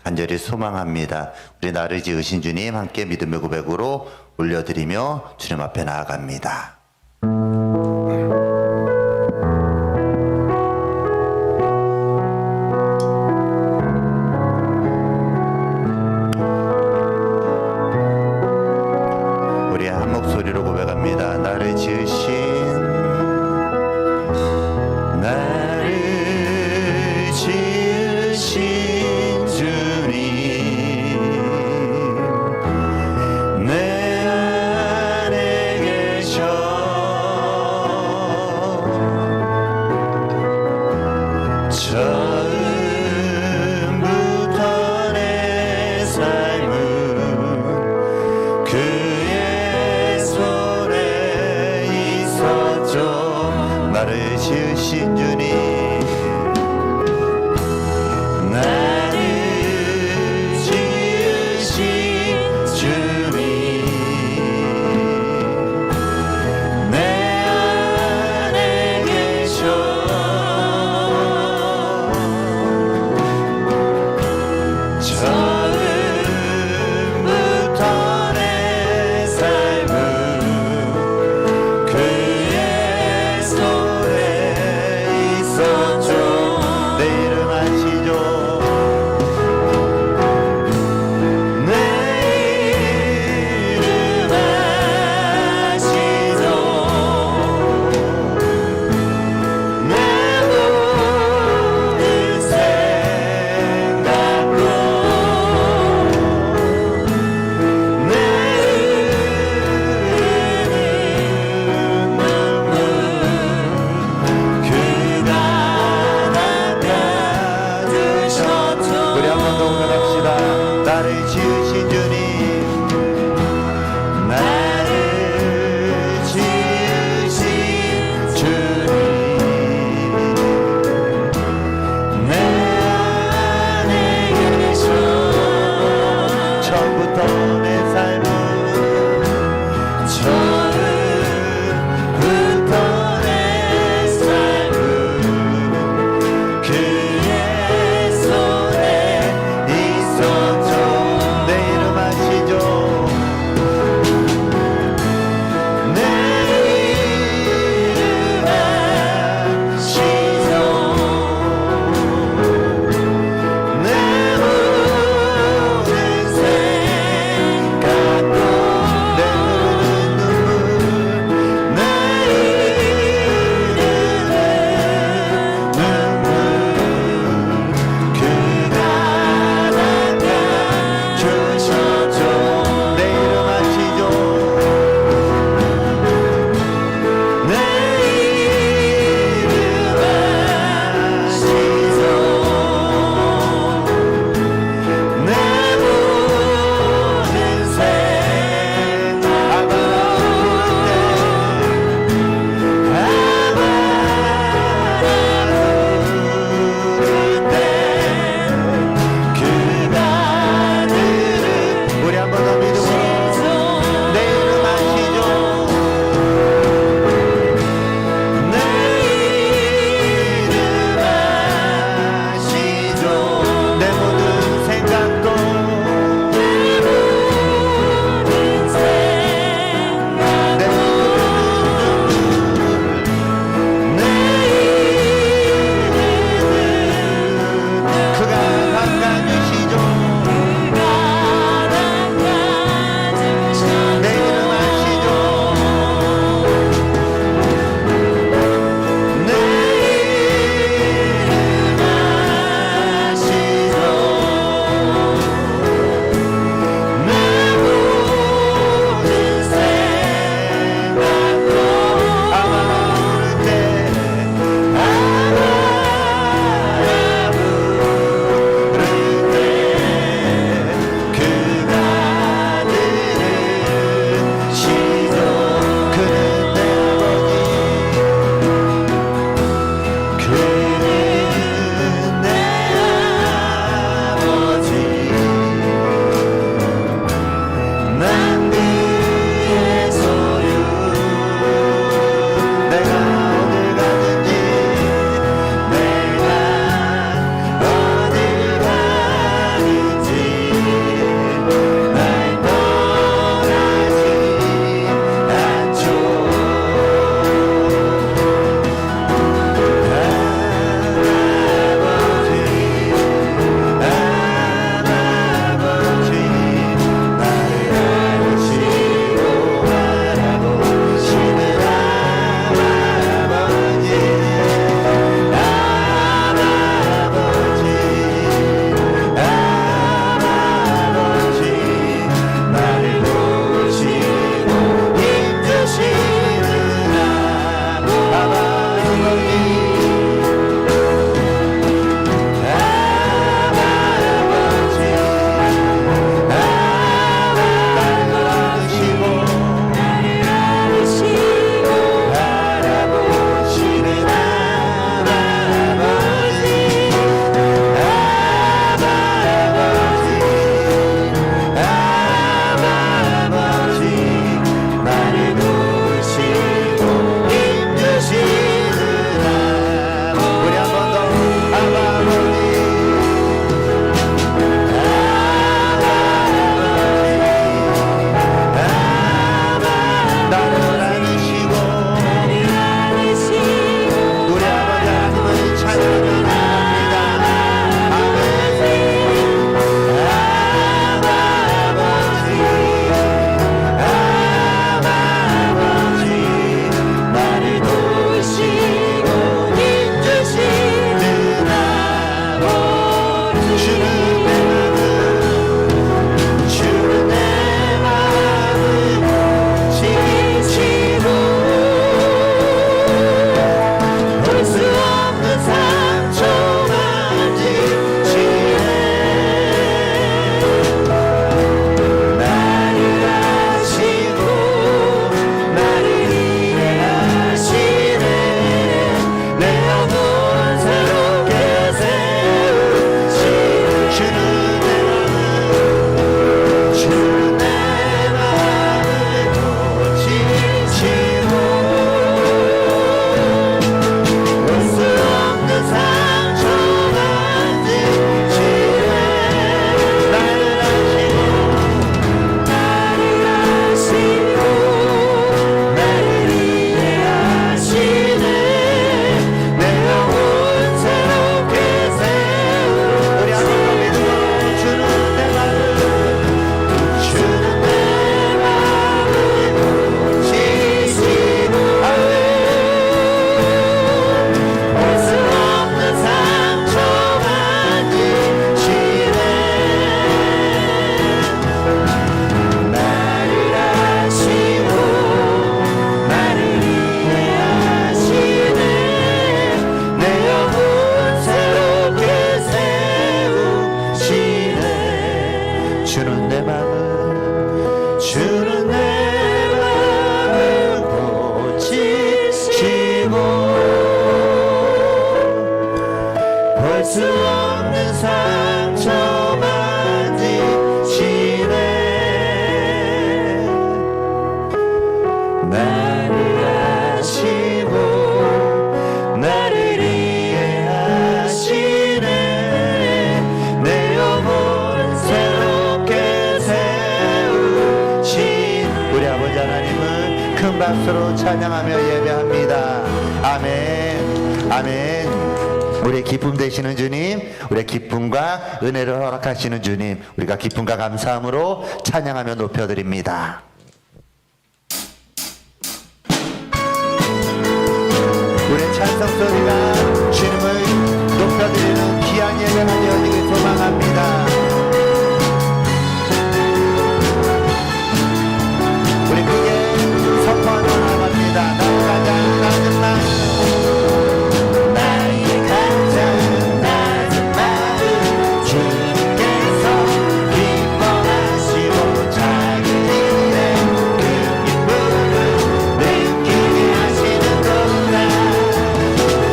간절히 소망합니다. 우리 나를 지으신 주님 함께 믿음의 고백으로 올려드리며 주님 앞에 나아갑니다. 우리 한 목소리로 고백합니다. 나를 지으신 주님 내 안에 계셔 처음부터 내 삶은 그의 손에 있었죠. 나를 지으신 주님 내 맘을 주는 내 맘을 고치시고 볼 수 없는 상처 만지시네 나를 아시고 나를 이해하시네 내 영혼을 새롭게 세우신 우리 아버지 하나님을 큰 박수로 찬양하며 예배합니다. 아멘 아멘. 우리의 기쁨 되시는 주님, 우리의 기쁨과 은혜를 허락하시는 주님, 우리가 기쁨과 감사함으로 찬양하며 높여드립니다. 우리의 찬송 소리가 주님을 높여드리는 귀한 예배가 되어지길 소망합니다. 우리 크게 선포하며 나갑니다. 나의 가장 낮은 마음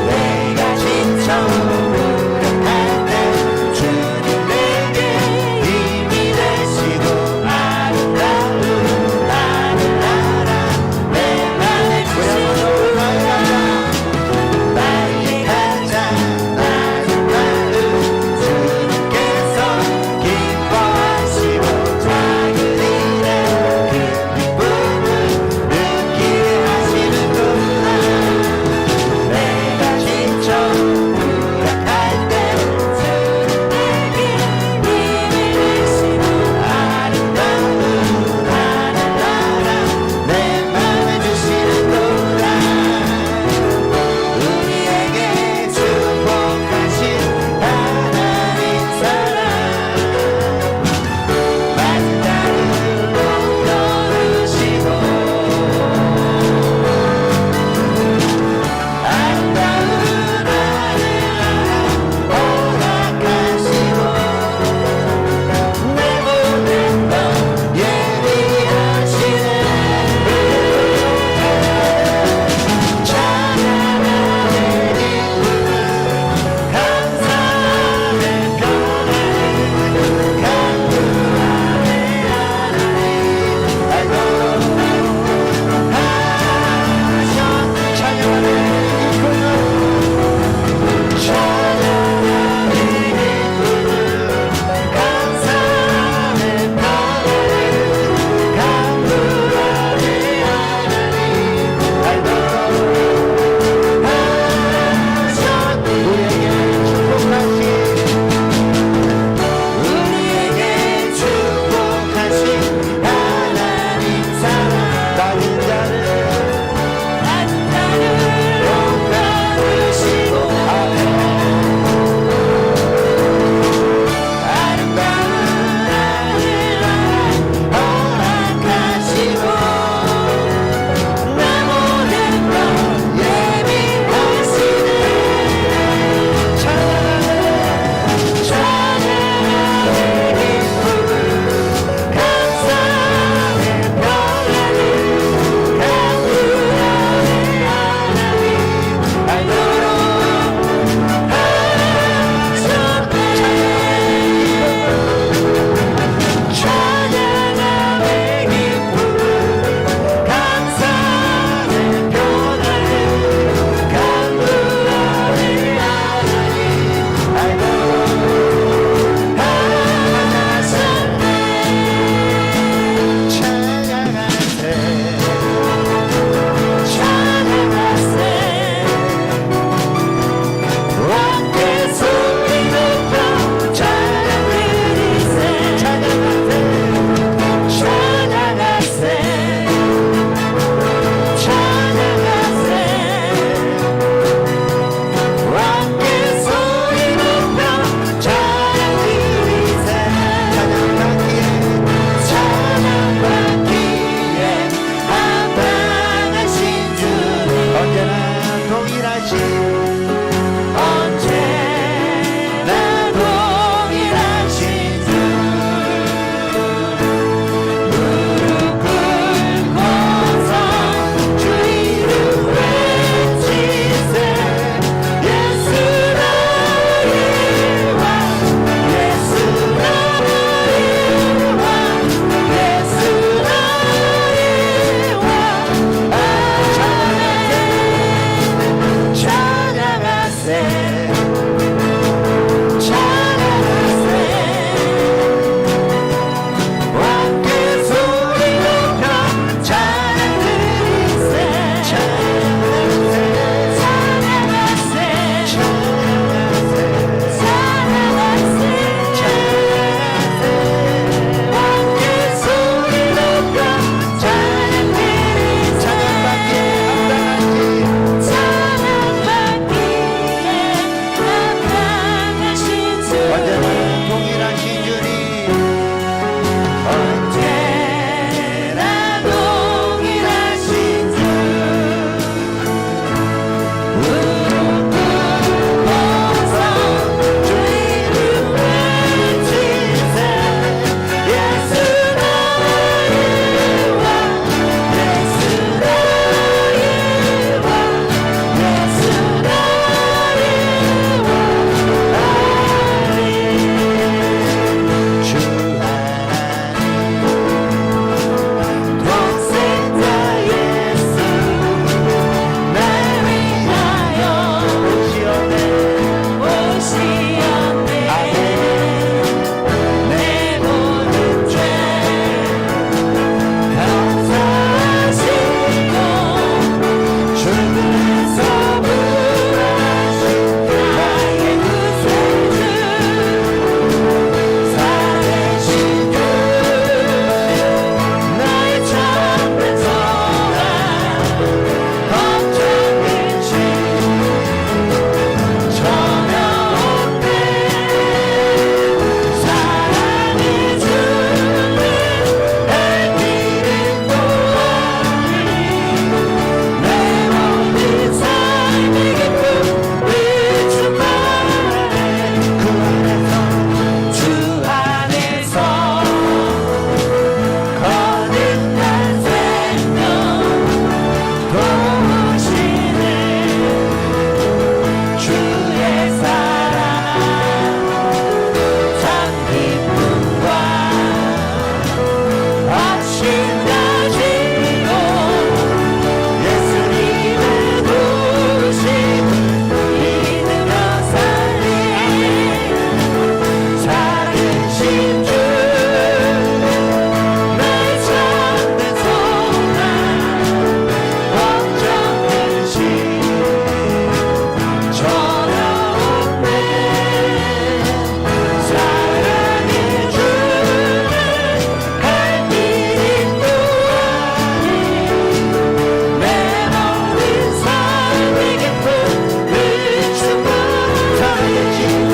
내가 진짜 무력할 때 주님 내 살아계신 주 나의 참된 소망 걱정 근심 전혀 없네 사랑의 주는 갈 길이 또 아니 내 모든 삶의 기쁨 늘 충만 살아계신 주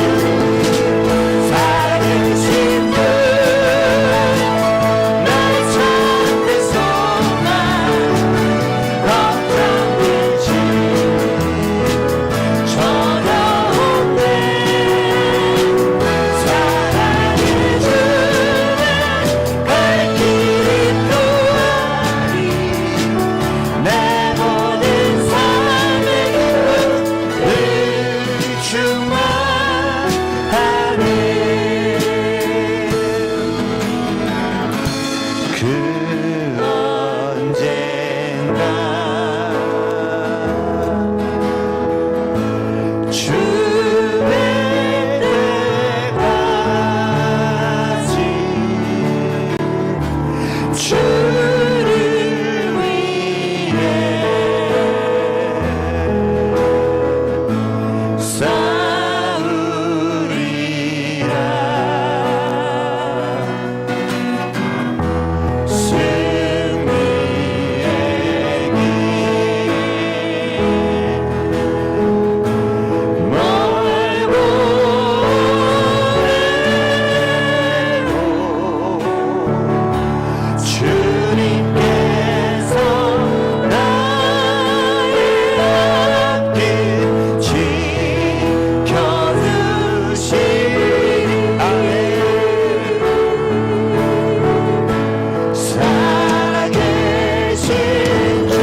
살아계신 주 나의 참된 소망 걱정 근심 전혀 없네 사랑의 주는 갈 길이 또 아니 내 모든 삶의 기쁨 늘 충만하네 그 언젠가 주의 때까지 주를 위해 싸우리라 승리의 길 멀고 오래로 주님께서 나의 앞길 지켜주시리 아멘 살아계신 주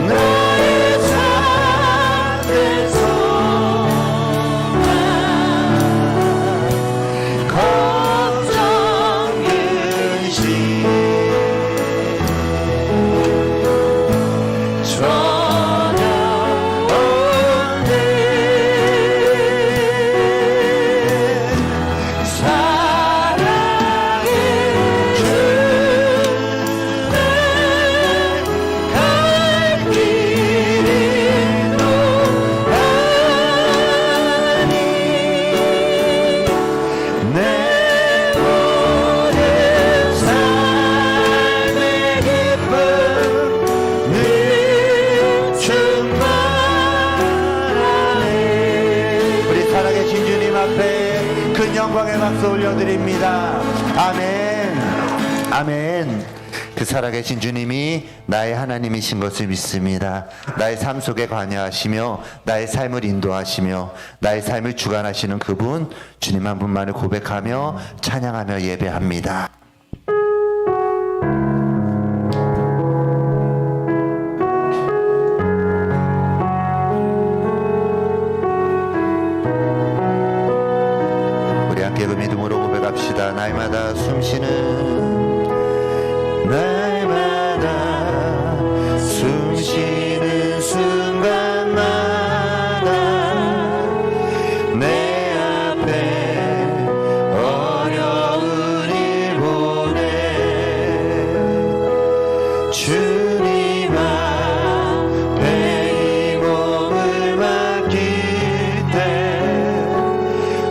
나의 참된 소망 걱정 근심 전혀 없네 사랑의 주는 갈 길이 또 아니 내 모든 삶의 기쁨 늘 충만하네 우리 살아계신 주님 앞에 큰 영광의 박수 올려드립니다 아멘 아멘 그 살아계신 주님이 나의 하나님이신 것을 믿습니다 나의 삶 속에 관여하시며 나의 삶을 인도하시며 나의 삶을 주관하시는 그분 주님 한 분만을 고백하며 찬양하며 예배합니다 우리 함께 그 믿음으로 고백합시다 날마다 숨쉬는 날마다 숨쉬는 순간마다 내 앞에 어려운 일 보내 주님 앞에 이 몸을 맡길 때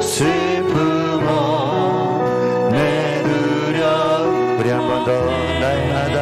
슬픔 없네 두려움 우리 한 번 더 날마다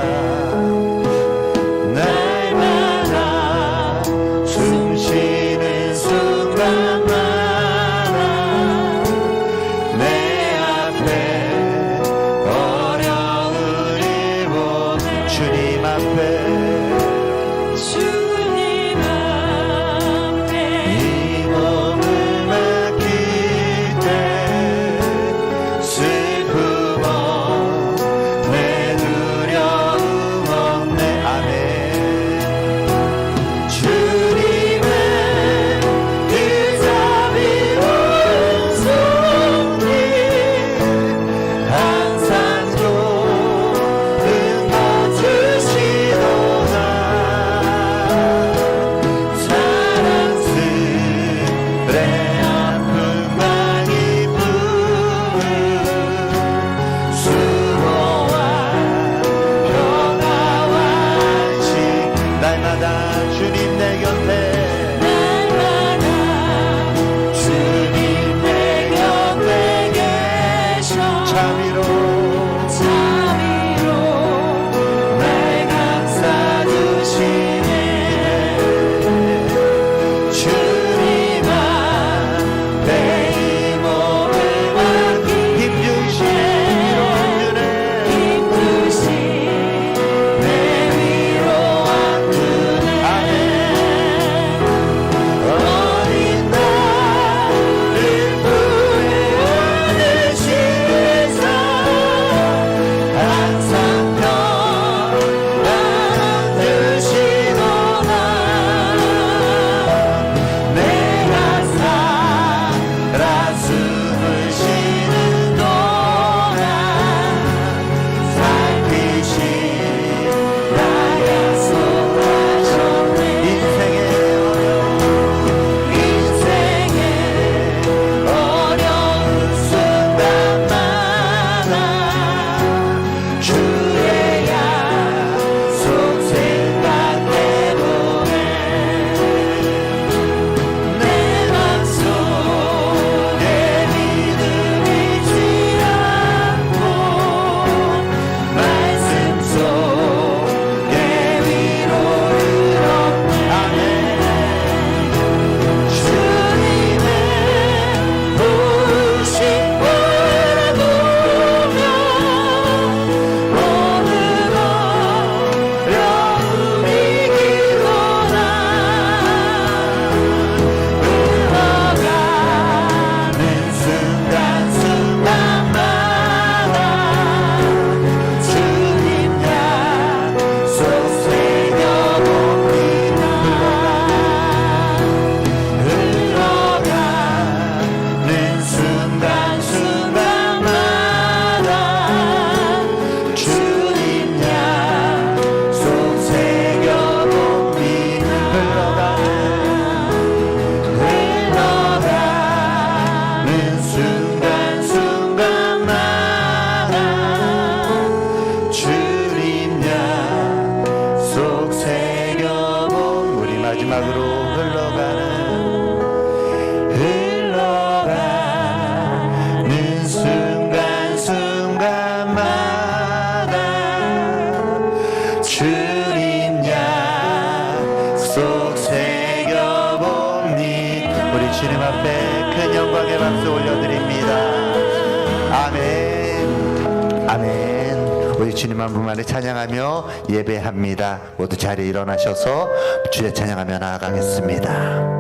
박수 올려드립니다. 아멘. 아멘. 우리 주님 한 분만을 찬양하며 예배합니다. 모두 자리에 일어나셔서 주의 찬양하며 나아가겠습니다.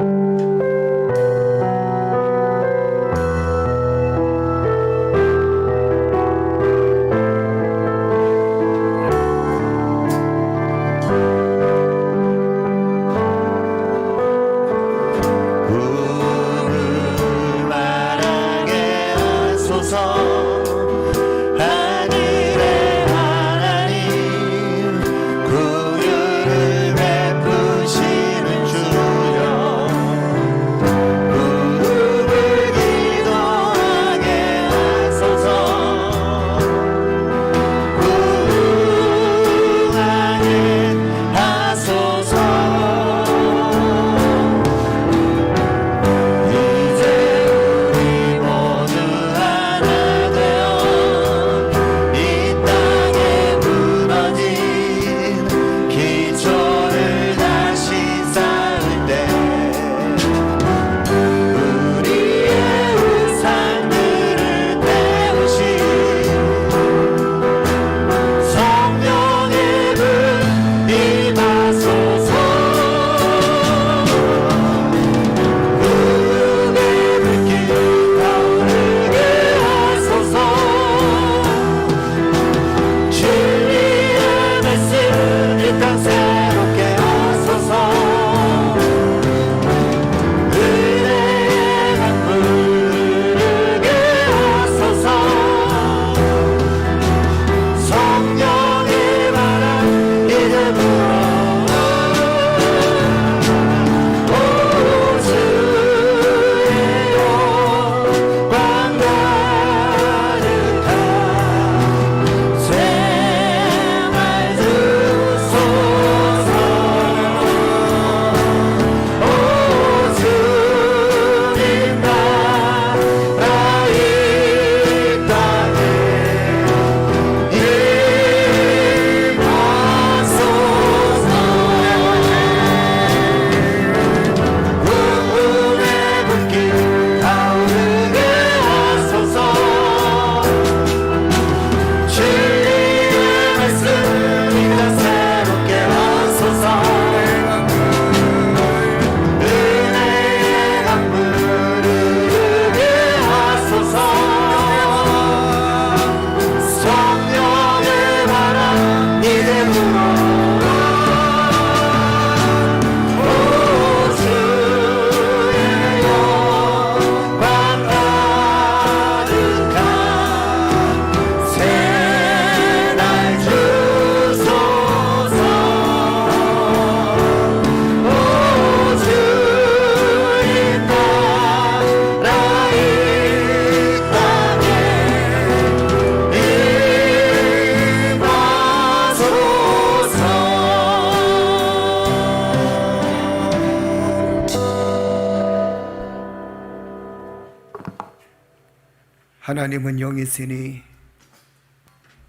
하나님은 영이시니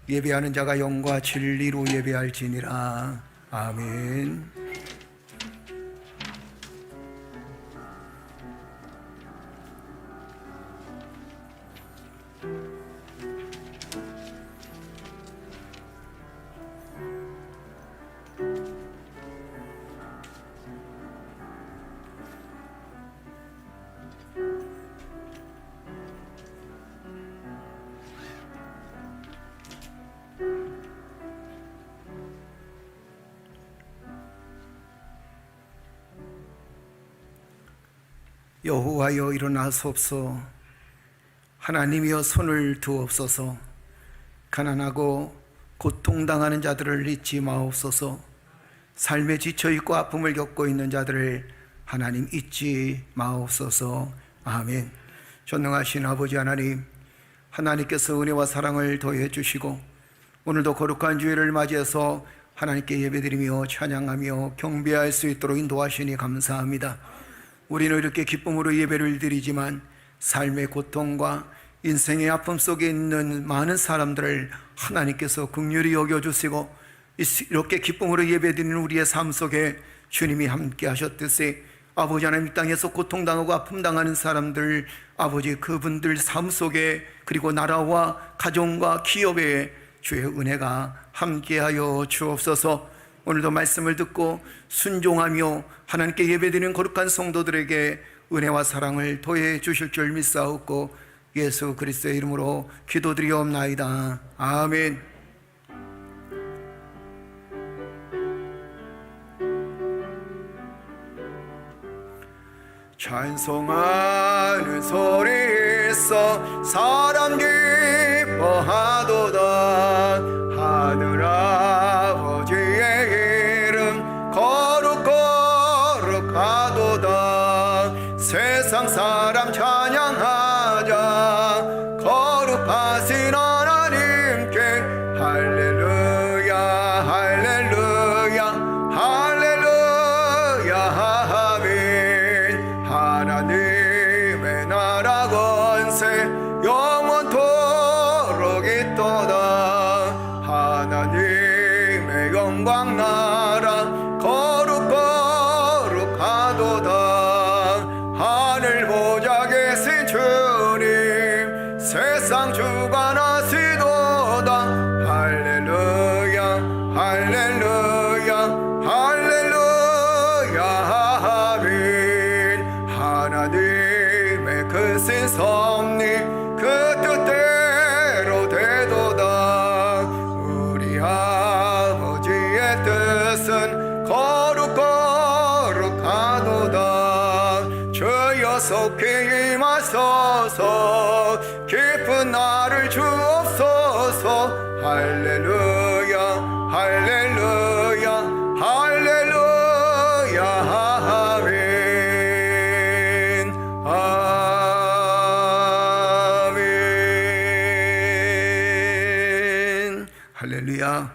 예배하는 자가 영과 진리로 예배할지니라. 아멘. 여호와여 일어나소서. 하나님이여 손을 두옵소서. 가난하고 고통당하는 자들을 잊지 마옵소서. 삶에 지쳐있고 아픔을 겪고 있는 자들을 하나님 잊지 마옵소서. 아멘. 전능하신 아버지 하나님, 하나님께서 은혜와 사랑을 더해 주시고 오늘도 거룩한 주일을 맞이해서 하나님께 예배드리며 찬양하며 경배할 수 있도록 인도하시니 감사합니다. 우리는 이렇게 기쁨으로 예배를 드리지만 삶의 고통과 인생의 아픔 속에 있는 많은 사람들을 하나님께서 긍휼히 여겨주시고 이렇게 기쁨으로 예배드리는 우리의 삶 속에 주님이 함께 하셨듯이 아버지 하나님, 이 땅에서 고통당하고 아픔당하는 사람들, 아버지 그분들 삶 속에, 그리고 나라와 가정과 기업에 주의 은혜가 함께하여 주옵소서. 오늘도 말씀을 듣고 순종하며 하나님께 예배드리는 거룩한 성도들에게 은혜와 사랑을 더해 주실 줄 믿사옵고 예수 그리스도의 이름으로 기도드리옵나이다. 아멘. 찬송하는 소리 있어 사람 기뻐하도다. 하늘 아버지의 이름 거룩거룩하도다. 세상 사람 찬양하자. 거룩하신 하나님께 할렐루야 할렐루야 할렐루야 아멘. 하나님의 나라 권세 영원토록 있도다. 하나님의 영광 나라 거룩거룩하도다. 하늘 보좌 계신 주님 세상 주관하시도다. 할렐루야 할렐루야 할렐루야 아멘. 하나님의 크신 섭리 그 뜻대로 되도다. 우리 아버지의 뜻은 거룩거룩하도다. 주여 속히 임하소서. 깊은 나를 주옵소서. 할렐루야 할렐루야 할렐루야 아멘 아멘. 할렐루야.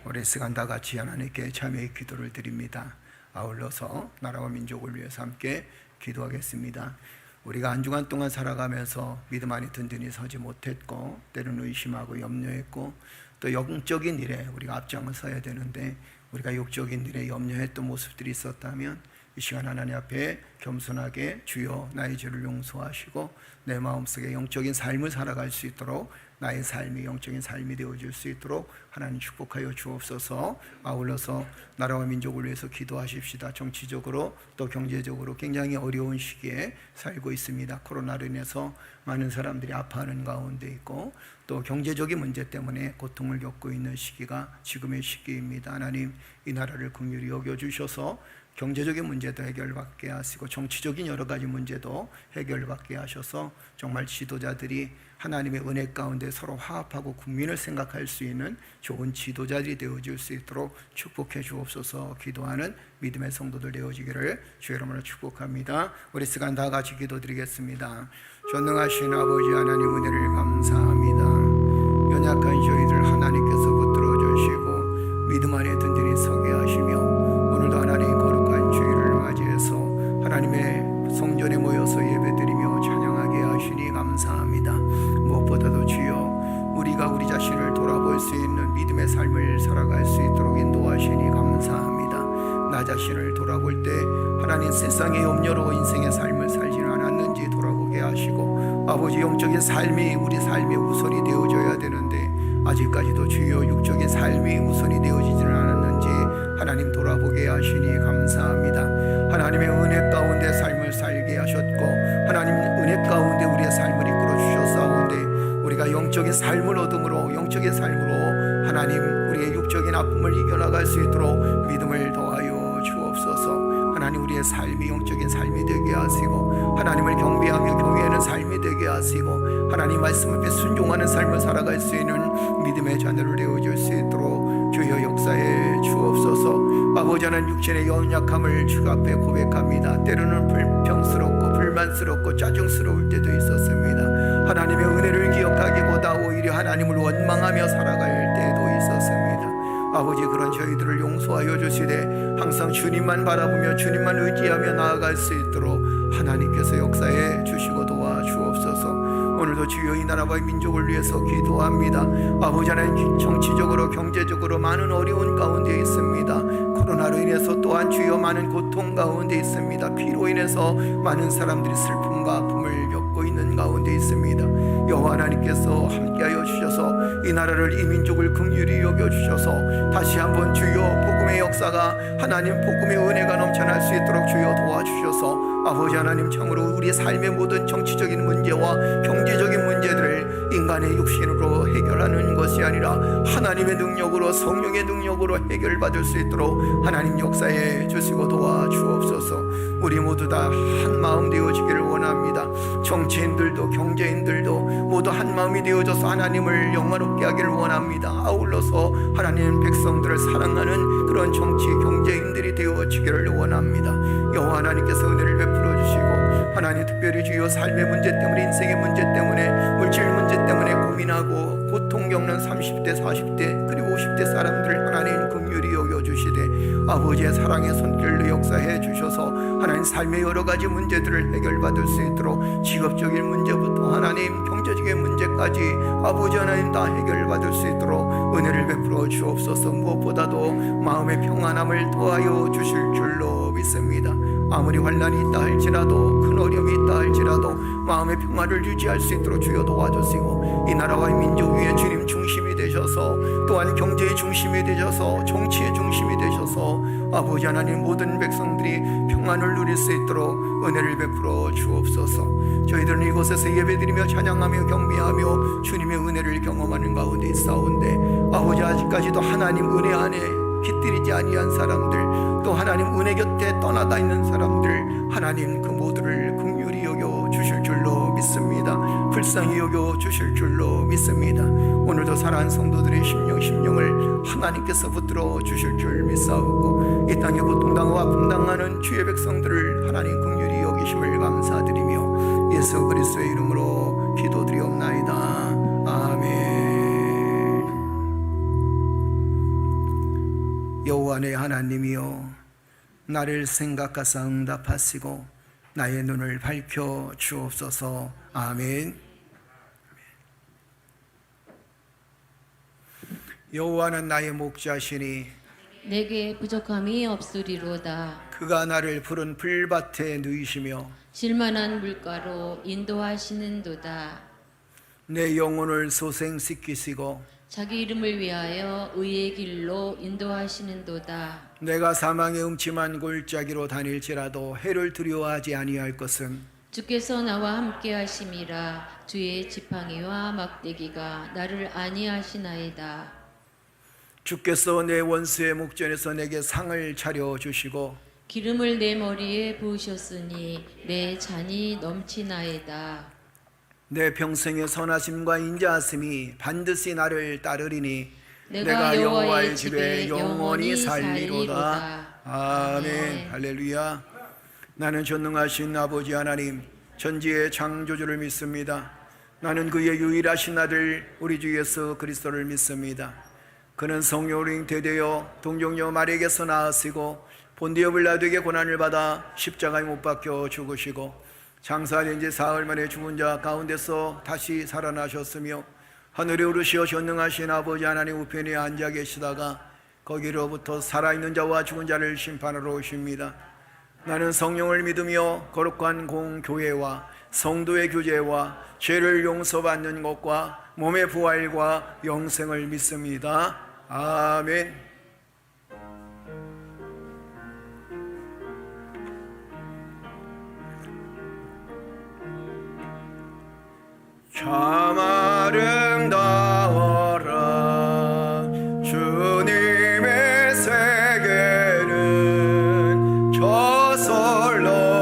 우리 시간 다 같이 하나님께 참여의 기도를 드립니다. 아울러서 나라와 민족을 위해서 함께 기도하겠습니다. 우리가 한 주간 동안 살아가면서 믿음 안에 든든히 서지 못했고, 때로는 의심하고 염려했고, 또 영적인 일에 우리가 앞장을 서야 되는데 우리가 육적인 일에 염려했던 모습들이 있었다면 이 시간 하나님 앞에 겸손하게 주여 나의 죄를 용서하시고 내 마음속에 영적인 삶을 살아갈 수 있도록, 나의 삶이 영적인 삶이 되어질 수 있도록 하나님 축복하여 주옵소서. 아울러서 나라와 민족을 위해서 기도하십시다. 정치적으로 또 경제적으로 굉장히 어려운 시기에 살고 있습니다. 코로나로 인해서 많은 사람들이 아파하는 가운데 있고, 또 경제적인 문제 때문에 고통을 겪고 있는 시기가 지금의 시기입니다. 하나님, 이 나라를 긍휼히 여겨주셔서 경제적인 문제도 해결받게 하시고 정치적인 여러 가지 문제도 해결받게 하셔서 정말 지도자들이 하나님의 은혜 가운데 서로 화합하고 국민을 생각할 수 있는 좋은 지도자들이 되어질 수 있도록 축복해 주옵소서. 기도하는 믿음의 성도들 되어지기를 주의 이름으로 축복합니다. 우리 시간 다 같이 기도드리겠습니다. 전능하신 아버지 하나님, 은혜를 감사합니다. 연약한 저희들 하나님께서 붙들어 주시고 믿음 안에 든든히 서게 하시며, 오늘도 하나님 거룩한 주일을 맞이해서 하나님의 성전에 모여서 예배드리며 찬양하게 하시니 감사합니다. 무엇보다도 주여, 우리가 우리 자신을 돌아볼 수 있는 믿음의 삶을 살아갈 수 있도록 인도하시니 감사합니다. 나 자신을 돌아볼 때 하나님 세상의 염려로 인생의 삶을 살지는 않았는지 돌아보게 하시고, 아버지 영적인 삶이 우리 삶의 우선이 되어져야 되는데 아직까지도 주여 육적인 삶이 우선이 되어지지는 않았는지 하나님 돌아보게 하시니 감사합니다. 하나님의 은혜 가운데 삶을 살게 하셨고, 하나님 은혜 가운데 우리의 삶을 이끌어 주셨사온데, 우리가 영적인 삶을 얻음으로, 영적인 삶으로 하나님 우리의 육적인 아픔을 이겨나갈 수 있도록 믿음을 더하여 주옵소서. 하나님 우리의 삶이 영적인 삶이 되게 하시고, 하나님을 경배하며 경외하는 삶이 되게 하시고, 하나님 말씀 앞에 순종하는 삶을 살아갈 수 있는 믿음의 자녀를 되어줄 수 있도록 주여 역사해 주옵소서. 아버지 하나님, 육신의 연약함을 주 앞에 고백합니다. 때로는 불평스럽고 불만스럽고 짜증스러울 때도 있었습니다. 하나님의 은혜를 기억하기보다 오히려 하나님을 원망하며 살아갈 때도 있었습니다. 아버지, 그런 저희들을 용서하여 주시되 항상 주님만 바라보며 주님만 의지하며 나아갈 수 있도록 하나님께서 역사해 주시고 도와주옵소서. 오늘도 오늘도 주여 이 나라와 이 민족을 위해서 기도합니다. 아버지 하나님, 정치적으로 경제적으로 많은 어려운 가운데 있습니다. 코로나로 인해서 또한 주여 많은 고통 가운데 있습니다. 피로 인해서 많은 사람들이 슬픔과 아픔을 겪고 있는 가운데 있습니다. 여호와 하나님께서 함께하여 주셔서 이 나라를, 이 민족을 긍휼히 여겨주셔서 다시 한번 주여 복음의 역사가, 하나님 복음의 은혜가 넘쳐날 수 있도록 주여 도와주셔서 아버지 하나님, 참으로 우리 삶의 모든 정치적인 문제와 경제적인 문제들을 인간의 육신으로 해결하는 것이 아니라 하나님의 능력으로, 성령의 능력으로 해결받을 수 있도록 하나님 역사해 주시고 도와주옵소서. 우리 모두 다 한 마음 되어지기를 원합니다. 정치인들도 경제인들도 모두 한 마음이 되어져서 하나님을 영화롭게 하기를 원합니다. 아울러서 하나님 백성들을 사랑하는 그런 정치 경제인들이 되어지기를 원합니다. 여호와 하나님께서 은혜를 베풀어 주시고, 하나님 특별히 주여 삶의 문제 때문에, 인생의 문제 때문에, 물질 문제 때문에 고민하고 고통 겪는 30대 40대 그리고 50대 사람들을 하나님 긍휼히 여겨주시되 아버지의 사랑의 손길로 역사해 주셔서 하나님 삶의 여러 가지 문제들을 해결받을 수 있도록 직업적인 문제부터 하나님 경제적인 문제까지 아버지 하나님 다 해결받을 수 있도록 은혜를 베풀어 주옵소서. 무엇보다도 마음의 평안함을 더하여 주실 줄로 믿습니다. 아무리 환난이 있다 할지라도, 큰 어려움이 있다 할지라도 마음의 평화를 유지할 수 있도록 주여 도와주시고, 이 나라와 이 민족 위에 주님 중심이 되셔서, 또한 경제의 중심이 되셔서, 정치의 중심이 되셔서 아버지 하나님 모든 백성들이 평안을 누릴 수 있도록 은혜를 베풀어 주옵소서. 저희들은 이곳에서 예배드리며 찬양하며 경배하며 주님의 은혜를 경험하는 가운데 있사온데 아버지, 아직까지도 하나님 은혜 안에 깃들이지 아니한 사람들, 또 하나님 은혜 곁에 떠나다 있는 사람들, 하나님 그 모두를 긍휼히 여겨 주실 줄로 믿습니다. 불쌍히 여겨 주실 줄로 믿습니다. 오늘도 사랑하는 성도들의 심령을 하나님께서 붙들어 주실 줄 믿사오고, 이 땅에 고통당하고 아픔당하는 주의 백성들을 하나님 긍휼히 여기심을 감사드리며 예수 그리스도의 이름으로 기도드리옵나이다. 아멘. 여호와 내 하나님이여, 나를 생각하사 응답하시고 나의 눈을 밝혀 주옵소서. 아멘. 여호와는 나의 목자시니 내게 부족함이 없으리로다. 그가 나를 푸른 풀밭에 누이시며 실만한 물가로 인도하시는도다. 내 영혼을 소생시키시고 자기 이름을 위하여 의의 길로 인도하시는도다. 내가 사망의 음침한 골짜기로 다닐지라도 해를 두려워하지 아니할 것은 주께서 나와 함께 하심이라. 주의 지팡이와 막대기가 나를 안위하시나이다. 주께서 내 원수의 목전에서 내게 상을 차려주시고 기름을 내 머리에 부으셨으니 내 잔이 넘치나이다. 내 평생의 선하심과 인자하심이 반드시 나를 따르리니 내가 여호와의 집에 영원히 살리로다. 아멘. 할렐루야. 나는 전능하신 아버지 하나님, 전지의 창조주를 믿습니다. 나는 그의 유일하신 아들 우리 주 예수 그리스도를 믿습니다. 그는 성령으로 잉태되어 동정녀 마리아에게서 나으시고 본디오 빌라도에게 고난을 받아 십자가에 못 박혀 죽으시고 장사된 지 사흘 만에 죽은 자 가운데서 다시 살아나셨으며 하늘에 오르시어 전능하신 아버지 하나님 우편에 앉아 계시다가 거기로부터 살아있는 자와 죽은 자를 심판하러 오십니다. 나는 성령을 믿으며 거룩한 공교회와 성도의 교제와 죄를 용서받는 것과 몸의 부활과 영생을 믿습니다. 아멘. 참 아름다워라 주님의 세계는 저 솔로몬의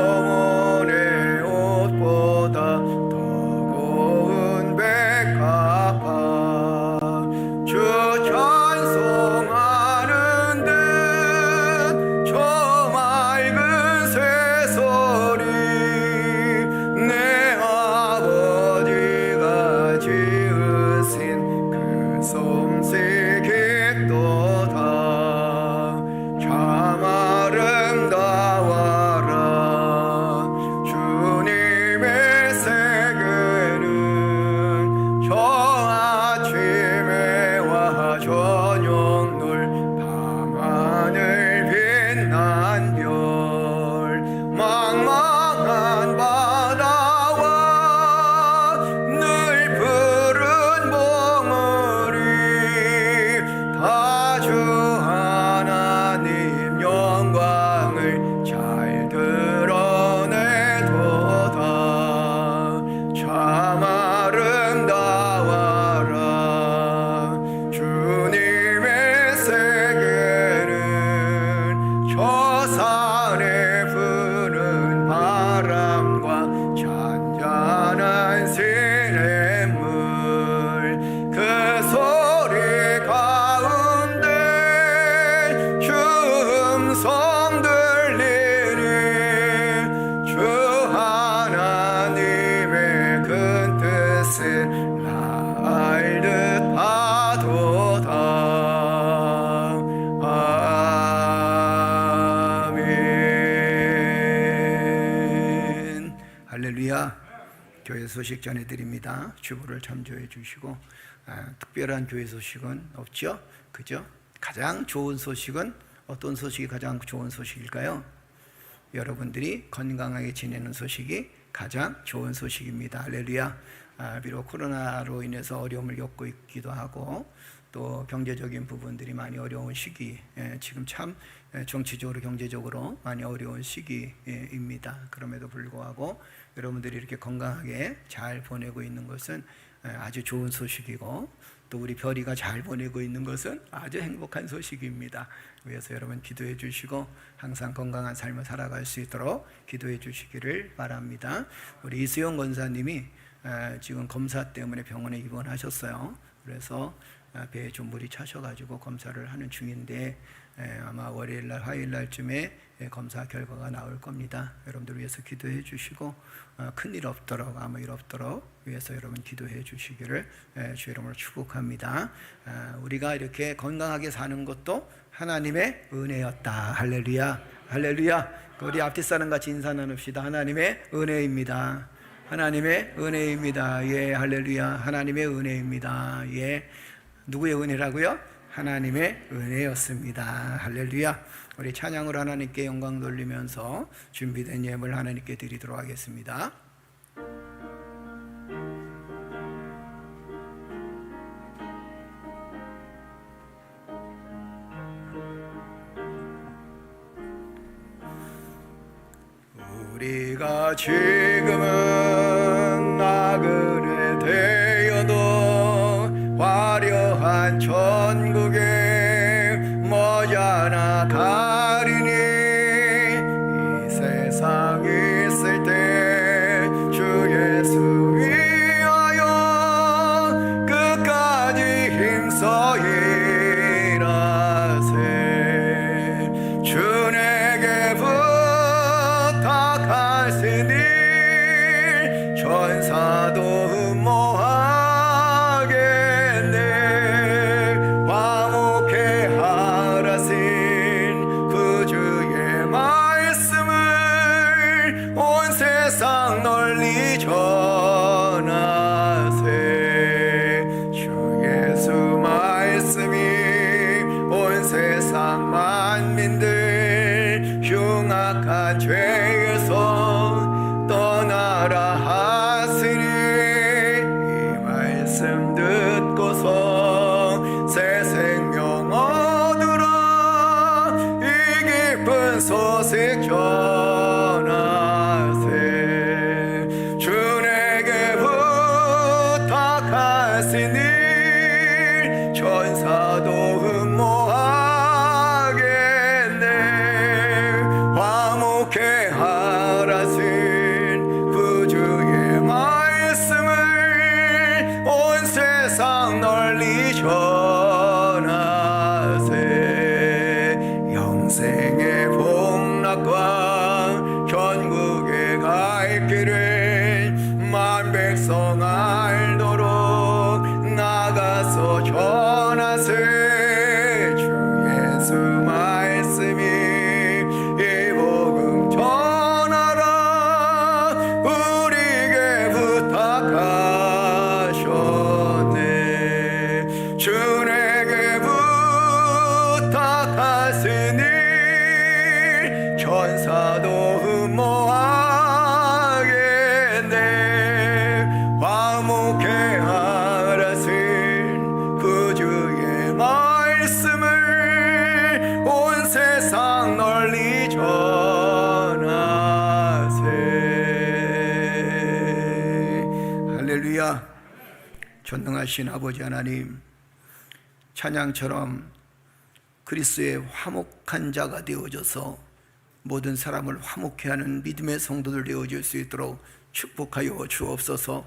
옷보다 더 고운 백합화 주 찬송하는 듯 저 맑은 새소리 내 아버지가 지은 교회 소식 전해드립니다. 주보를 참조해 주시고 특별한 교회 소식은 없죠? 그죠? 가장 좋은 소식은 어떤 소식이 가장 좋은 소식일까요? 여러분들이 건강하게 지내는 소식이 가장 좋은 소식입니다. 할렐루야. 비록 코로나로 인해서 어려움을 겪고 있기도 하고 또 경제적인 부분들이 많이 어려운 시기, 지금 참 정치적으로 경제적으로 많이 어려운 시기입니다. 그럼에도 불구하고 여러분들이 이렇게 건강하게 잘 보내고 있는 것은 아주 좋은 소식이고 또 우리 별이가 잘 보내고 있는 것은 아주 행복한 소식입니다. 그래서 여러분 기도해 주시고 항상 건강한 삶을 살아갈 수 있도록 기도해 주시기를 바랍니다. 우리 이수영 권사님이 지금 검사 때문에 병원에 입원하셨어요. 그래서 배에 좀 물이 차셔가지고 검사를 하는 중인데 아마 월요일날 화요일날쯤에 검사 결과가 나올 겁니다. 여러분들 위해서 기도해 주시고 큰일 없도록 아무 일 없도록 위해서 여러분 기도해 주시기를 주의 이름으로 축복합니다. 우리가 이렇게 건강하게 사는 것도 하나님의 은혜였다. 할렐루야. 할렐루야. 우리 앞뒤 사람 같이 인사 나눕시다. 하나님의 은혜입니다. 하나님의 은혜입니다. 예, 할렐루야. 하나님의 은혜입니다. 예. 누구의 은혜라고요? 하나님의 은혜였습니다. 할렐루야. 우리 찬양으로 하나님께 영광 돌리면서 준비된 예물 하나님께 드리도록 하겠습니다. 우리가 지금은 나그네 되어도 화려한 천국에 머지않아 가리니 이 세상 있을 때 주 예수 위하여 끝까지 힘써 일하세. 주 내게 부탁하시니 천사도 흠모하겠네. 화목해 하라신 그 주의 말씀을 온 세상 널리 전하세. 주 예수 말씀이 온 세상 만민들 흉악한 죄에서 떠나라 하시니 이 말씀 듣고서 새 생명 얻으라. 이 기쁜 소식 전하세. 주 내게 부탁하시니 천사도 흠모하겠네. 화목해 하라신 그 주의 말씀을 온 세상 널리 전하세. 영생의 복락과 천국에 갈 길을 만 백성 알도록 나가서 전하세. 주 예수 말씀이 이 복음 전하라. 우리에게 부탁하셨네. 주 내게 부탁하시니 천사도 흠모하겠네. 화목해 하라신 그 주의 말씀을 온 세상 널리 전하세. 할렐루야. 전능하신 아버지 하나님, 찬양처럼 그리스도의 화목한 자가 되어져서 모든 사람을 화목해 하는 믿음의 성도들 되어질 수 있도록 축복하여 주옵소서.